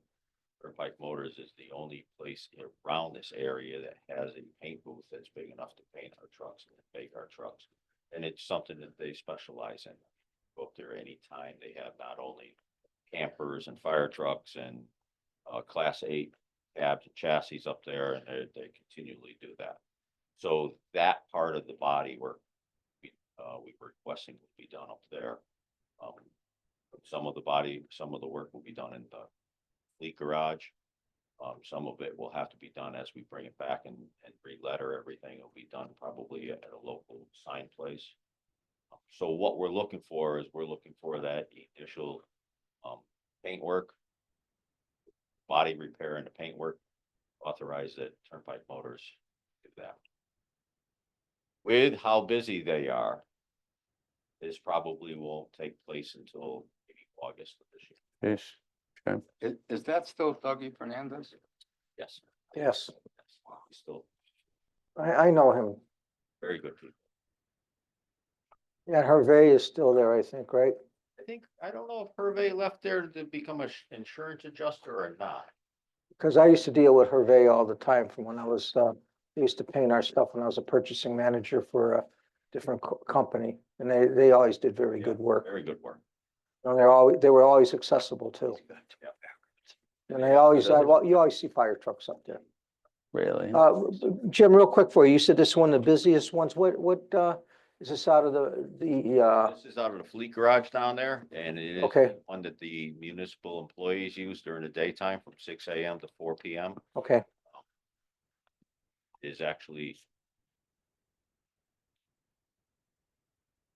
Turnpike Motors is the only place around this area that has a paint booth that's big enough to paint our trucks and make our trucks. And it's something that they specialize in. Go up there anytime. They have not only campers and fire trucks and Class 8 cabs and chassis up there, and they continually do that. So that part of the body work we were requesting will be done up there. Some of the work will be done in the fleet garage. Some of it will have to be done as we bring it back and re-letter everything. It'll be done probably at a local sign place. So what we're looking for is that initial paint work, body repair and the paint work, authorized that Turnpike Motors do that. With how busy they are, this probably won't take place until maybe August of this year. Yes. Okay. Is that still Dougie Fernandez? Yes. Yes, He's still I know him. very good people. Yeah, Hervé is still there, I think, right? I don't know if Hervé left there to become an insurance adjuster or not. Because I used to deal with Hervé all the time from when I was, I used to paint our stuff when I was a purchasing manager for a different company. And they always did very good work. Very good work. And they were always accessible too. And you always see fire trucks up there. Really? Jim, real quick for you, you said this is one of the busiest ones. What is this out of This is out of the fleet garage down there, and it is Okay. one that the municipal employees use during the daytime from 6 AM to 4 PM. okay, Is actually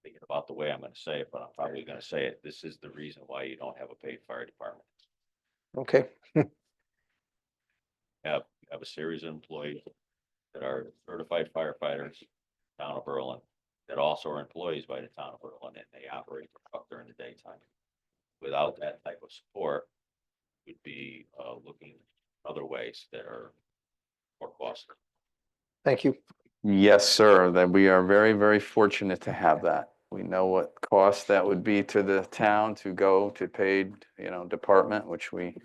thinking about the way I'm gonna say it, but I'm probably gonna say it. This is the reason why you don't have a paid fire department. okay. Have a series of employees that are certified firefighters, town of Berlin, that also are employees by the town of Berlin, and they operate the truck during the daytime. without that type of support, would be looking other ways that are more costly. Thank you. Yes, sir, that we are very, very fortunate to have that. We know what cost that would be to the town to go to paid, department, which we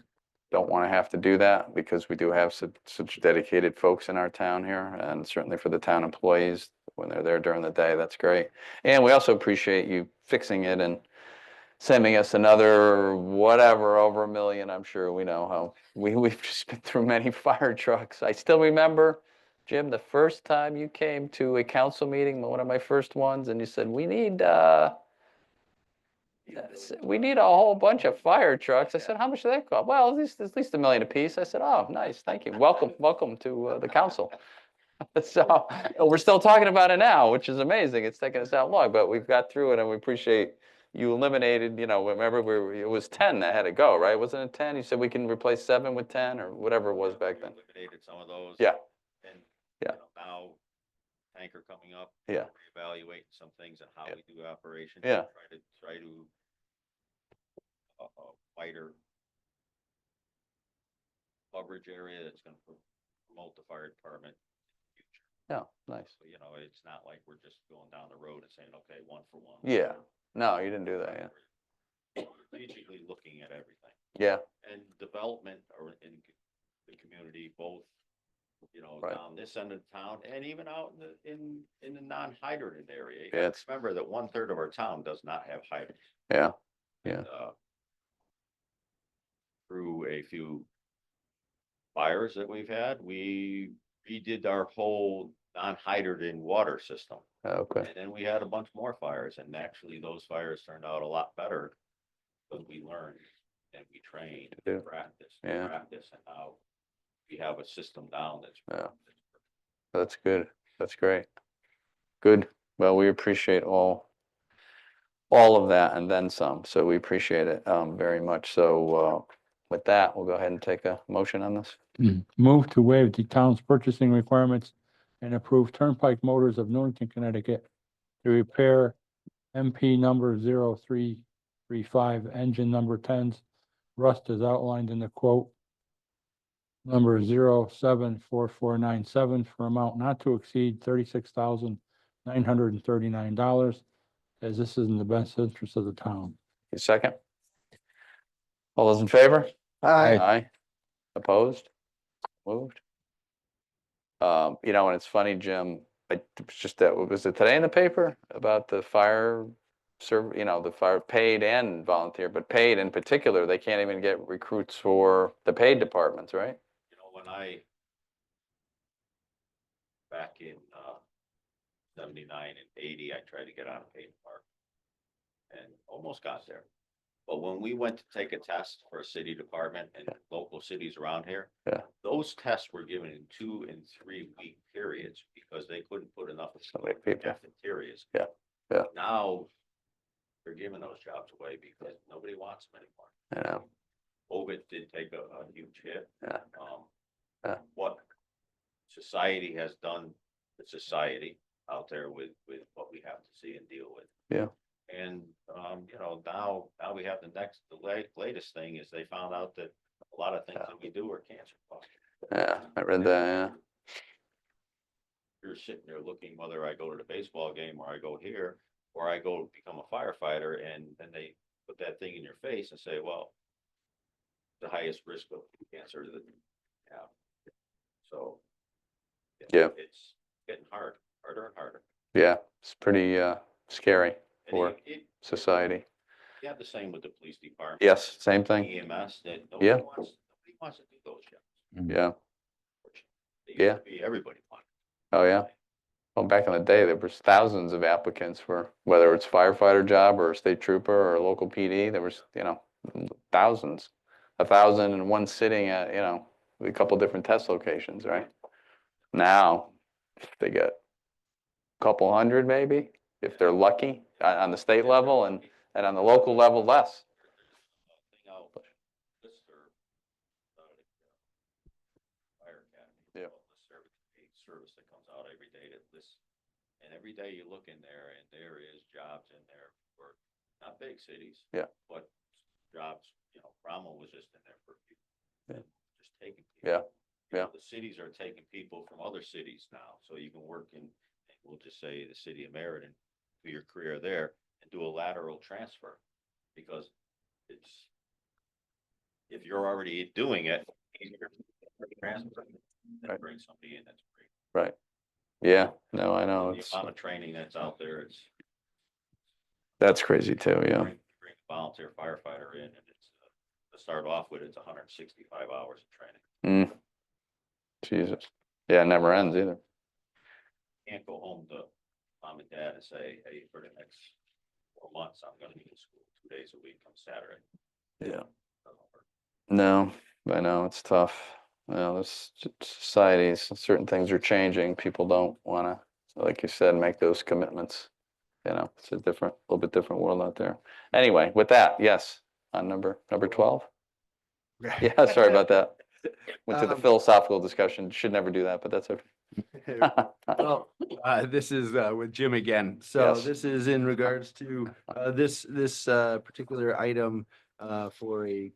don't want to have to do that because we do have such dedicated folks in our town here, and certainly for the town employees, when they're there during the day, that's great. And we also appreciate you fixing it and sending us another whatever, over 1 million. I'm sure we know how, we've just been through many fire trucks. I still remember, Jim, the first time you came to a council meeting, one of my first ones, and you said, we need a whole bunch of fire trucks. I said, how much do they cost? Well, at least $1 million apiece. I said, oh, nice, thank you. Welcome to the council. So we're still talking about it now, which is amazing. It's taken us that long, but we've got through it, and we appreciate you eliminated, remember it was 10 that had to go, right? Wasn't it 10? You said we can replace 7 with 10 or whatever it was back then. Eliminated some of those. Yeah. And Yeah. Now tanker coming up. Yeah. Reevaluating some things and how we do operations. Yeah. Try to wider coverage area that's going to promote the fire department. Yeah, nice. So, it's not like we're just going down the road and saying, okay, 1 for 1. Yeah. No, you didn't do that, yeah. Strategically looking at everything. Yeah. And development or in the community, both, Right. down this end of town and even out in the non-hydrant area. You Yeah, gotta remember that 1/3 of our town does not have hydrants. Yeah. Yeah. Through a few fires that we've had, we redid our whole non-hydrant water system. Okay. And then we had a bunch more fires, and actually those fires turned out a lot better because we learned and we trained Yeah. and practiced Yeah. and practiced, and now we have a system down that's. Yeah. That's good. That's great. Good. Well, we appreciate all of that and then some. So we appreciate it very much. So with that, we'll go ahead and take a motion on this. Move to waive the town's purchasing requirements and approve Turnpike Motors of Newington, Connecticut to repair MP number 0335, engine number 10's rust as outlined in the quote number 074497 for amount not to exceed $36,939, as this is in the best interest of the town. A second? All those in favor? Aye. Aye. Opposed? Moved? And it's funny, Jim, it's just that, was it today in the paper about the fire the fire paid and volunteer, but paid in particular, they can't even get recruits for the paid departments, right? When back in 79 and 80, I tried to get on a paid park and almost got there. But when we went to take a test for a city department and local cities around here, Yeah. those tests were given in 2 and 3 week periods because they couldn't put enough many people. cafeterias. Yeah. Yeah. Now they're giving those jobs away because nobody wants them anymore. I know. COVID did take a huge hit. Yeah. Yeah. What society has done to society out there with what we have to see and deal with. Yeah. And, now we have the latest thing is they found out that a lot of things that we do are cancer causing. Yeah, I read that, yeah. You're sitting there looking whether I go to the baseball game or I go here, or I go become a firefighter, and then they put that thing in your face and say, well, the highest risk of cancer that you have. So. Yeah. It's getting harder and harder. Yeah, it's pretty scary And for society. You have the same with the police department. Yes, same thing. EMS, that Yeah. nobody wants to do those jobs. Yeah. They used Yeah. to be everybody wanted. Oh, yeah. Well, back in the day, there was thousands of applicants for whether it's firefighter job or a state trooper or a local PD. There was, thousands, 1,000 in one sitting at, a couple different test locations, right? Now, they get a couple hundred maybe, if they're lucky, on the state level, and on the local level, less. Thing out, Lister, Fire Academy. Yeah. Lister, a service that comes out every day that this, and every day you look in there and there is jobs in there for not big cities. Yeah. But jobs, Cromwell was just in there for a few. Yeah. Just taking. people. Yeah, yeah. The cities are taking people from other cities now, so you can work in, we'll just say the city of Meriden, do your career there and do a lateral transfer. Because it's, if you're already doing it, easier to transfer than Right. bring somebody in that's great. Right. Yeah, no, I know. The It's, amount of training that's out there, it's. that's crazy too, yeah. Bring a volunteer firefighter in and it's, to start off with, it's 165 hours of training. Jesus. Yeah, it never ends either. Can't go home to mom and dad and say, hey, for the next 4 months, I'm gonna be in school 2 days a week on Saturday. Yeah. Doesn't work. No, I know, it's tough. Well, this societies, certain things are changing. People don't wanna, like you said, make those commitments. It's a little bit different world out there. Anyway, with that, yes, on number 12. Yeah, sorry about that. Went to the philosophical discussion. Should never do that, but that's okay. Well, this is with Jim again. So Yes. this is in regards to this particular item for a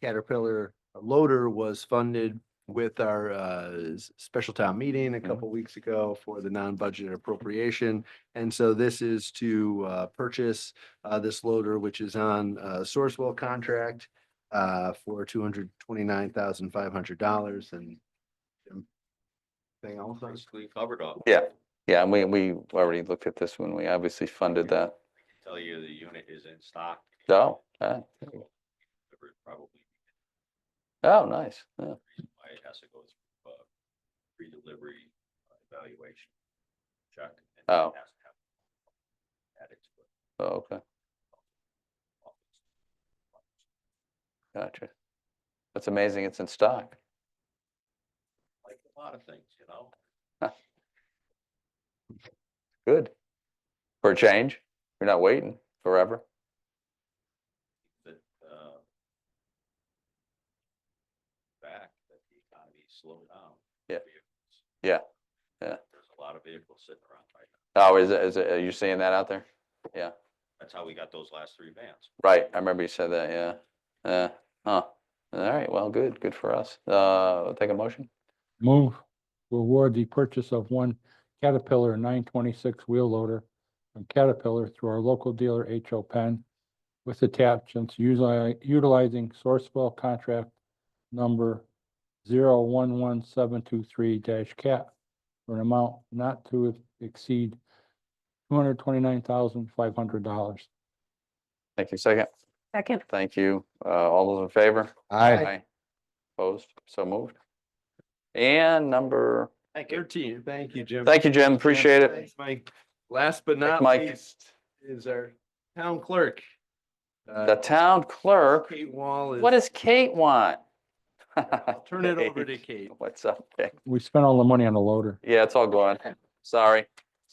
Caterpillar loader was funded with our special town meeting a couple weeks ago for the non-budget appropriation. And so this is to purchase this loader, which is on Sourcewell contract for $229,500 and thing else. Basically covered up. Yeah, yeah, and we already looked at this when we obviously funded that. Tell you the unit is in stock. Oh, Probably oh, nice. Yeah. why it has to go through pre-delivery evaluation check. And Oh. it has to have added to it. Oh, okay, gotcha. That's amazing. It's in stock. Like a lot of things, Good. For a change. You're not waiting forever. that back that the economy slowed down. Yeah. Vehicles. Yeah, yeah. There's a lot of vehicles sitting around right now. Oh, is it, are you seeing that out there? Yeah, That's how we got those last 3 vans. right. I remember you said that, yeah. Huh. All right, well, good for us. Take a motion? Move to award the purchase of one Caterpillar 926 wheel loader from Caterpillar through our local dealer H.O. Penn with attachments utilizing Sourcewell contract number 011723-CAT for an amount not to exceed $229,500. Thank you. Second? Second. Thank you. All those in favor? Aye. Opposed? So moved. And number, 13. Thank you, Jim. thank you, Jim. Appreciate it. Thanks, Mike. Last but not Mike. least is our town clerk. The town clerk. Kate Wall is. What does Kate want? I'll turn it over to Kate. What's up, Kate? We spent all the money on the loader. Yeah, it's all gone. Sorry.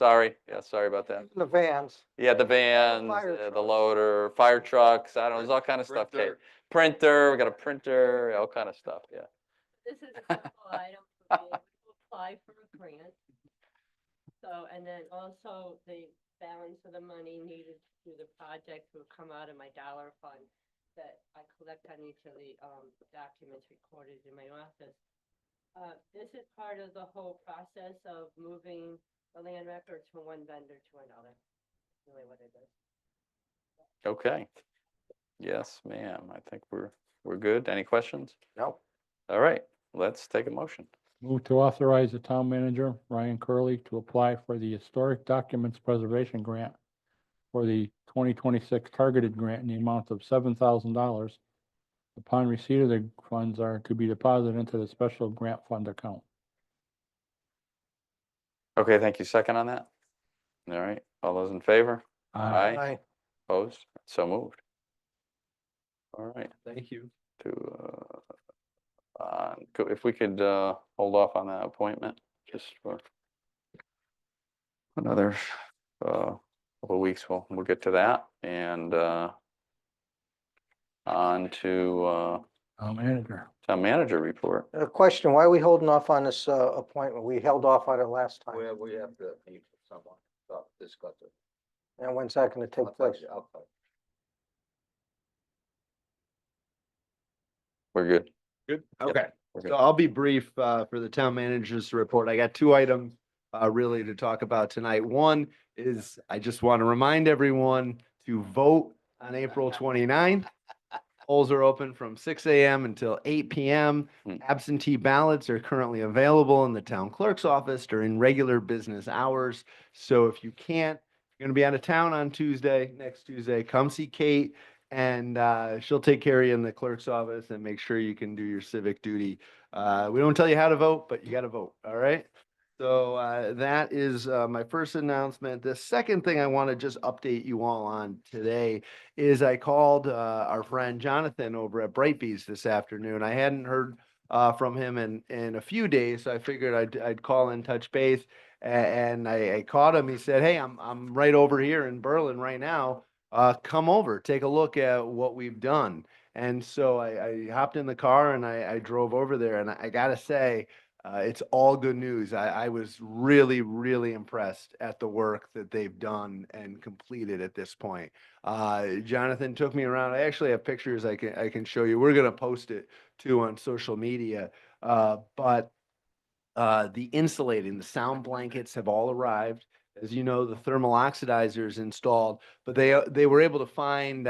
Yeah, sorry about that. The vans. Yeah, the vans, Fire the trucks. loader, fire trucks, I don't know, there's all kind of stuff, Kate. Printer, we got a printer, all kind of stuff, yeah. This is a simple item for being able to apply for a grant. So, and then also the balance of the money needed to do the project will come out of my dollar fund that I collect on each of the documents recorded in my office. This is part of the whole process of moving the land records from one vendor to another. That's really what it is. Okay. Yes, ma'am, I think we're good. Any questions? No. All right, let's take a motion. Move to authorize the town manager, Ryan Curley, to apply for the Historic Documents Preservation Grant for the 2026 targeted grant in the amount of $7,000. Upon receipt of the funds are to be deposited into the special grant fund account. Okay, thank you. Second on that? All right, all those in favor? Aye. Aye. Opposed? So moved. All right, Thank you. if we could hold off on that appointment just for another couple of weeks, we'll get to that and on to Town manager. town manager report. A question, why are we holding off on this appointment? We held off on it last time. We have to meet with someone, discuss it. And when's that gonna take place? I'll tell you. We're good. Good. Okay. We're good. So I'll be brief for the town manager's report. I got 2 items really to talk about tonight. One is I just want to remind everyone to vote on April 29th. Polls are open from 6 a.m. until 8 p.m. Absentee ballots are currently available in the town clerk's office during regular business hours. So if you can't, you're going to be out of town on next Tuesday, come see Kate and she'll take care of you in the clerk's office and make sure you can do your civic duty. We don't tell you how to vote, but you got to vote. All right. So that is my first announcement. The second thing I want to just update you all on today is I called our friend Jonathan over at Brightbees this afternoon. I hadn't heard from him in a few days, so I figured I'd call and touch base. And I caught him. He said, "Hey, I'm right over here in Berlin right now. Come over, take a look at what we've done." And so I hopped in the car and I drove over there. And I gotta say, it's all good news. I was really, really impressed at the work that they've done and completed at this point. Jonathan took me around. I actually have pictures I can show you. We're gonna post it too on social media. But the insulating, the sound blankets have all arrived. As you know, the thermal oxidizers installed, but they were able to find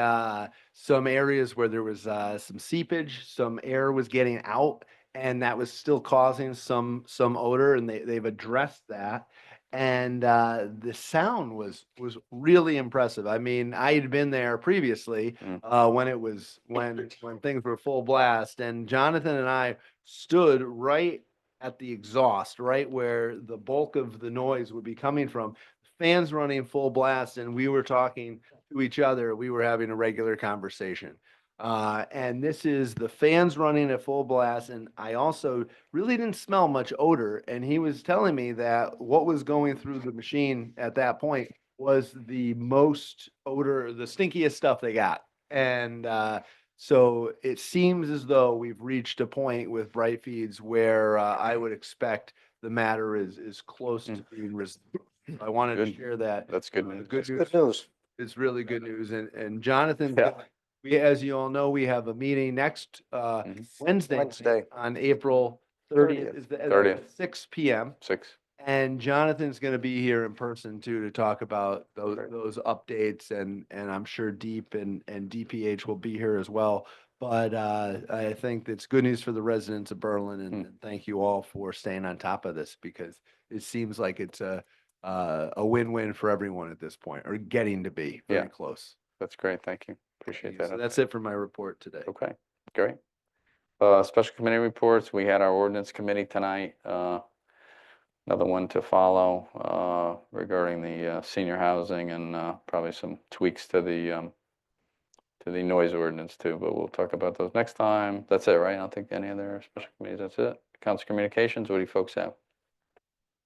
some areas where there was some seepage, some air was getting out, and that was still causing some odor, and they've addressed that. And the sound was really impressive. I mean, I had been there previously when things were full blast, and Jonathan and I stood right at the exhaust, right where the bulk of the noise would be coming from. Fans running full blast, and we were talking to each other. We were having a regular conversation. And this is the fans running at full blast. And I also really didn't smell much odor. And he was telling me that what was going through the machine at that point was the most odor, the stinkiest stuff they got. And so it seems as though we've reached a point with Brightfeeds where I would expect the matter is close to being resolved. I wanted to Good. share that. That's good news. Good Good news. It's really good news. And Jonathan, Yeah. we, as you all know, we have a meeting next Wednesday Wednesday. on April 30th. Is the 30th. 6 p.m. 6. And Jonathan's going to be here in person too to talk about those updates, and I'm sure Deep and DPH will be here as well. But I think it's good news for the residents of Berlin, and thank you all for staying on top of this, because it seems like it's a win-win for everyone at this point, or getting to be very close. That's great. Thank you. Appreciate that. So that's it for my report today. Okay, great. Special committee reports. We had our ordinance committee tonight. Another one to follow regarding the senior housing, and probably some tweaks to the noise ordinance too, but we'll talk about those next time. That's it, right? I don't think any other special committees. That's it. Council communications, what do you folks have?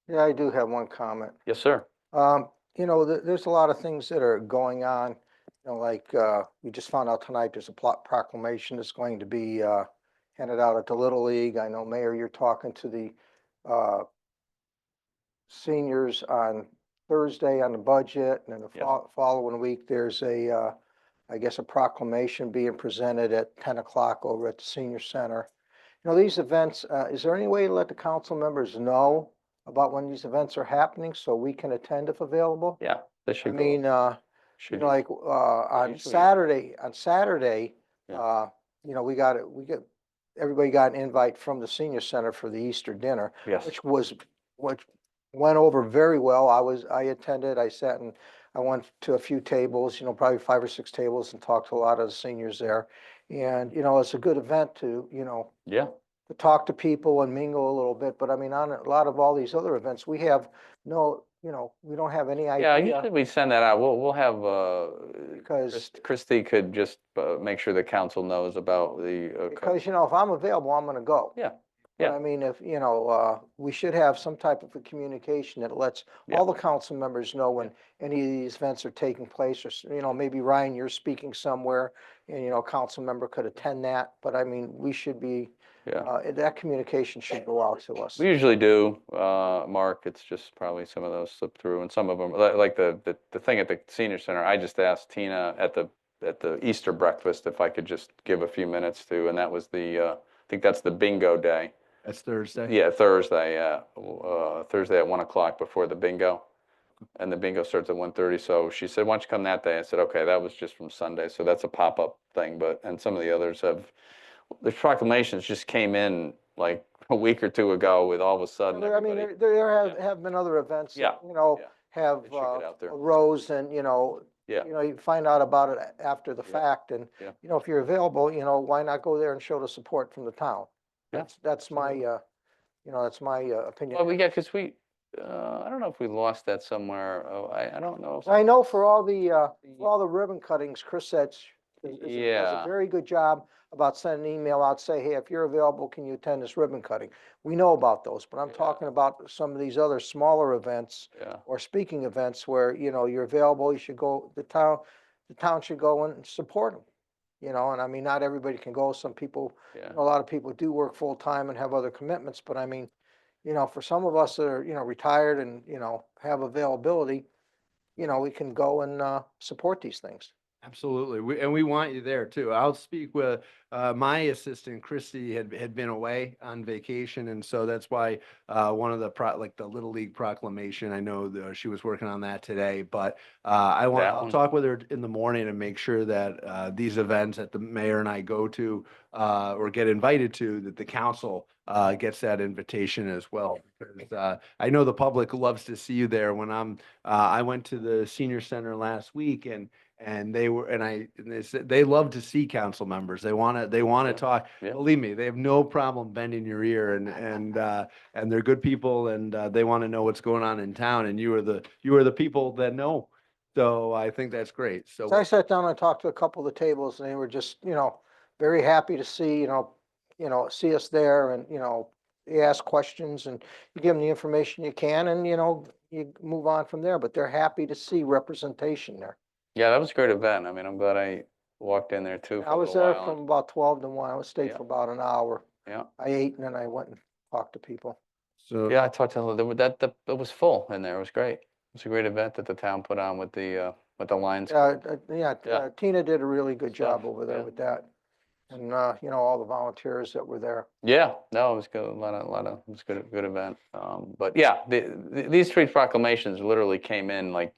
Yeah, I do have one comment. Yes, sir. There's a lot of things that are going on, like we just found out tonight, there's a proclamation that's going to be handed out at the Little League. I know, Mayor, you're talking to the seniors on Thursday on the budget, and then the following week, there's I guess a proclamation being presented at 10 o'clock over at the senior center. These events, is there any way to let the council members know about when these events are happening so we can attend if available? Yeah, they should. I mean, should. like on Saturday, everybody got an invite from the senior center for the Easter dinner, Yes. which went over very well. I attended, I sat and I went to a few tables, probably 5 or 6 tables, and talked to a lot of the seniors there. And, it's a good event to, Yeah. to talk to people and mingle a little bit. But I mean, on a lot of all these other events, we have we don't have any idea. Yeah, usually we send that out. We'll have, Because Christie could just make sure the council knows about the. Because, if I'm available, I'm gonna go. Yeah, But yeah. I mean, if, we should have some type of a communication that lets all the council members know when any of these events are taking place, or, maybe Ryan, you're speaking somewhere and, a council member could attend that. But I mean, we should be, that communication should go out to us. We usually do, Mark. It's just probably some of those slip through, and some of them, like the thing at the senior center. I just asked Tina at the at the Easter breakfast, if I could just give a few minutes to, and that was I think that's the bingo day. That's Thursday. Yeah, Thursday, Thursday at 1 o'clock before the bingo. And the bingo starts at 1:30. So she said, why don't you come that day? I said, okay, that was just from Sunday. So that's a pop-up thing. And some of the others the proclamations just came in like a week or two ago with all of a sudden I mean, everybody. there have been other events, that, Yeah, you know, yeah. have They should get out there. arose and, Yeah. you find out about it after the Yeah. fact and, Yeah. if you're available, why not go there and show the support from the town? Yeah. That's my, that's my opinion. Well, because I don't know if we lost that somewhere. Oh, I don't know. I know for all the ribbon cuttings, Chris said does a Yeah. very good job about sending an email out, say, hey, if you're available, can you attend this ribbon cutting? We know about those, but I'm talking about some of these other smaller events Yeah. or speaking events where, you're available, you should go, the town should go and support them. And I mean, not everybody can go. Some people, Yeah. a lot of people do work full-time and have other commitments, but I mean, for some of us that are, retired and, have availability, we can go and support these things. Absolutely. We want you there too. I'll speak with, my assistant Christy had been away on vacation. And so that's why, one of the like the Little League proclamation, I know she was working on that today, but, I'll talk with her in the morning and make sure that, these events that the mayor and I go to, or get invited to, that the council, gets that invitation as well. Because, I know the public loves to see you there. When I went to the senior center last week and they said they love to see council members. They want to talk. Yeah. Believe me, they have no problem bending your ear and they're good people and they want to know what's going on in town and you are the people that know. So I think that's great. So I sat down and talked to a couple of the tables and they were just, very happy to see, see us there and, you ask questions and you give them the information you can and, you move on from there, but they're happy to see representation there. Yeah, that was a great event. I mean, I'm glad I walked in there too for I a was little there while. from about 12 to 1. I stayed Yeah. for about an hour. Yeah. I ate and then I went and talked to people. So Yeah, I talked to it was full in there. It was great. It was a great event that the town put on with the Lions. Yeah. Tina did a really good job Stuff, over there yeah. with that. And, all the volunteers that were there. Yeah, no, it was good. It was good event. But yeah, these three proclamations literally came in like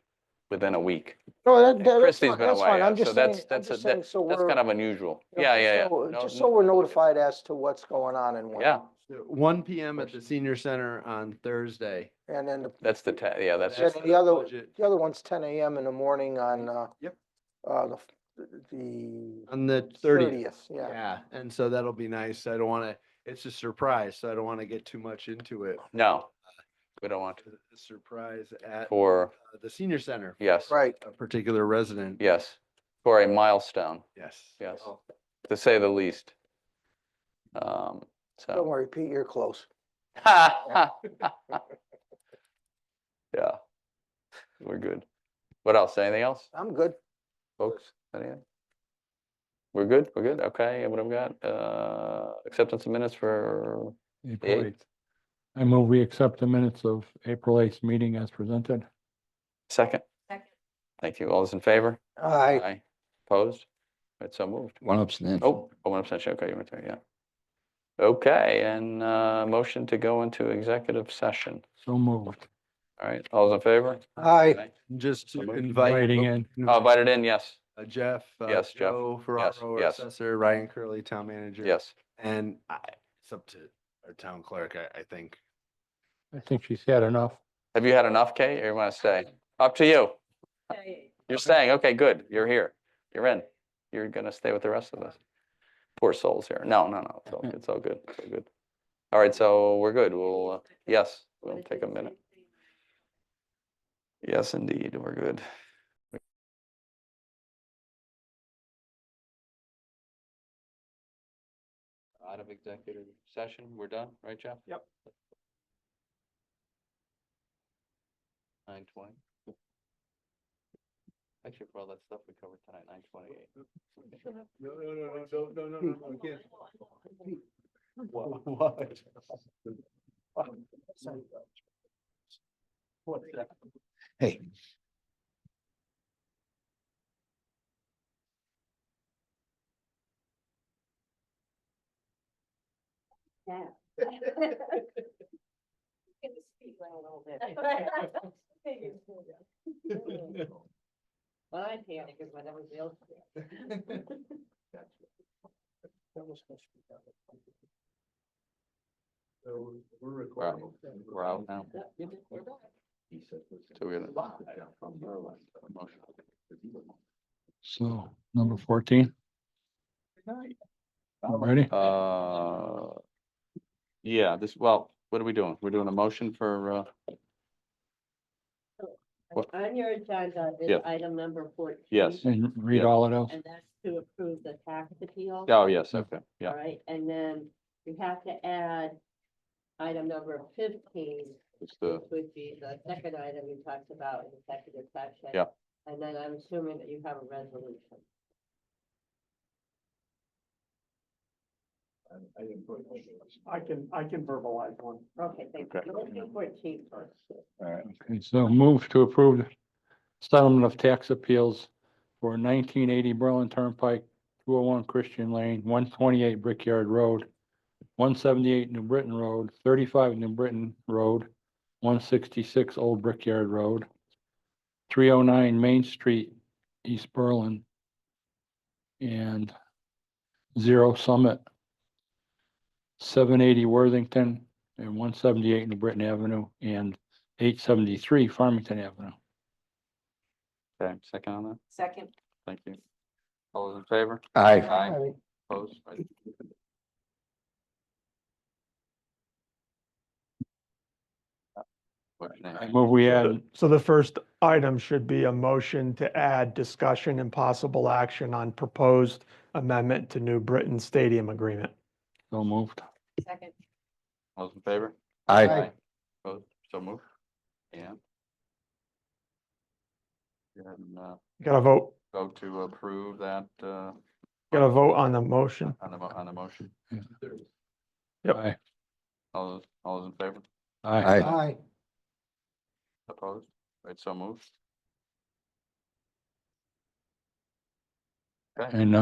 within a week. No, And Christie's been that's away, fine. yeah, I'm just so saying, that's so that's we're, kind of unusual. you know, Yeah. so- No, just so we're notified as to what's going on and when. Yeah, 1 PM at the senior center on Thursday. And then that's that's then just, the other, budget. the other one's 10 AM in the morning on, Yep. the On the 30th. 30th, yeah. Yeah, and so that'll be nice. I don't want to, it's a surprise, so I don't want to get too much into it. no, we don't want to. A surprise at For, the senior center. yes, Right. A particular resident. yes, for a milestone, Yes. yes, to say the least. Don't So. worry, Pete, you're close. Yeah, we're good. What else? Anything else, I'm good. folks? Anything? We're good? We're good? Okay, what have we got? Acceptance of minutes for, April Eighth. 8th. I move we accept the minutes of April 8th meeting as presented. second? Second. Thank you. All those in favor? Aye. Opposed? It's so moved. One abstention. Oh, one abstention. Okay, you went there, yeah. Okay, and motion to go into executive session. So moved. All right, all those in favor? Aye. Just to Moved. invite. Waiting in. Invited in, yes, Jeff. Yes, Jeff. Joe Yes, Ferraro, our yes. assessor, Ryan Curley, town manager. yes. And it's up to our town clerk, I think. I think she's had enough. Have you had enough, Kate, or you want to stay? Up to you. You're staying, okay, good, you're here, you're in. You're gonna stay with the rest of us. Poor souls here. No, it's all good, it's all good, it's all good. All right, so we're good. We'll, yes, we'll take a minute. Yes, indeed, we're good. Out of executive session, we're done, right, Jeff? Yep. 9:20. Actually, for all that stuff we covered tonight, 9:28. No, I can't. What? What's that? Hey, Yeah. Well, I panic is when everybody else. We're out now. So we're gonna. Motion. So, number 14. Ready? Yeah, well, what are we doing? We're doing a motion for, What? On your agenda is Yeah. item number 14. yes. And read Yeah. all of those. And that's to approve the tax appeal. Oh, yes, okay, yeah. All right, and then you have to add item number 15, It's the, which would be the second item you talked about in executive session. Yeah. And then I'm assuming that you have a resolution. I can verbalize one. Okay, thank you. Okay. Let's do 14 first. all right. Okay, so move to approve the settlement of tax appeals for 1980 Berlin Turnpike, 201 Christian Lane, 128 Brickyard Road, 178 New Britain Road, 35 New Britain Road, 166 Old Brickyard Road, 309 Main Street, East Berlin, and 0 Summit, 780 Worthington, and 178 New Britain Avenue, and 873 Farmington Avenue. Okay, second on that, Second. thank you. All those in favor? Aye. Aye. Opposed? Right. What's I next? move we add, So the first item should be a motion to add discussion and possible action on proposed amendment to New Britain Stadium Agreement. so moved. Second. All those in favor? Aye. Opposed? So moved. And and, Got to vote, go to approve that, got to vote on the motion. on the motion. Yep. Aye. All those in favor? Aye. Aye. Opposed? Right, so moved. Okay, And,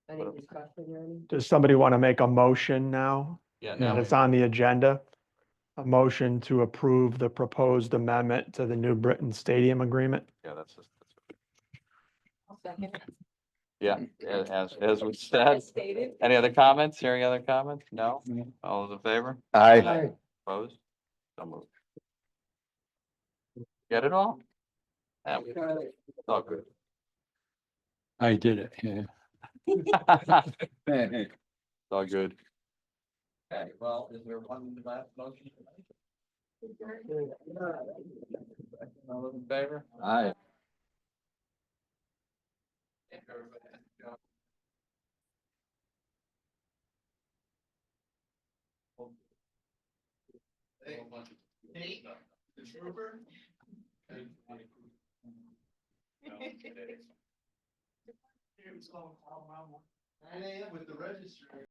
Any discussion or any? Does somebody want to make a motion now? yeah, Yeah. now, And it's on the agenda. A motion to approve the proposed amendment to the New Britain Stadium Agreement. yeah, that's, Second. yeah, as we said. Stated. Any other comments? Hearing other comments? No? All those in favor? Aye. Opposed? So moved. Get it all? Yeah, it's all good. I did it, yeah. It's all good. Okay, well, is there one last motion? All those in favor? Aye. I am with the registry.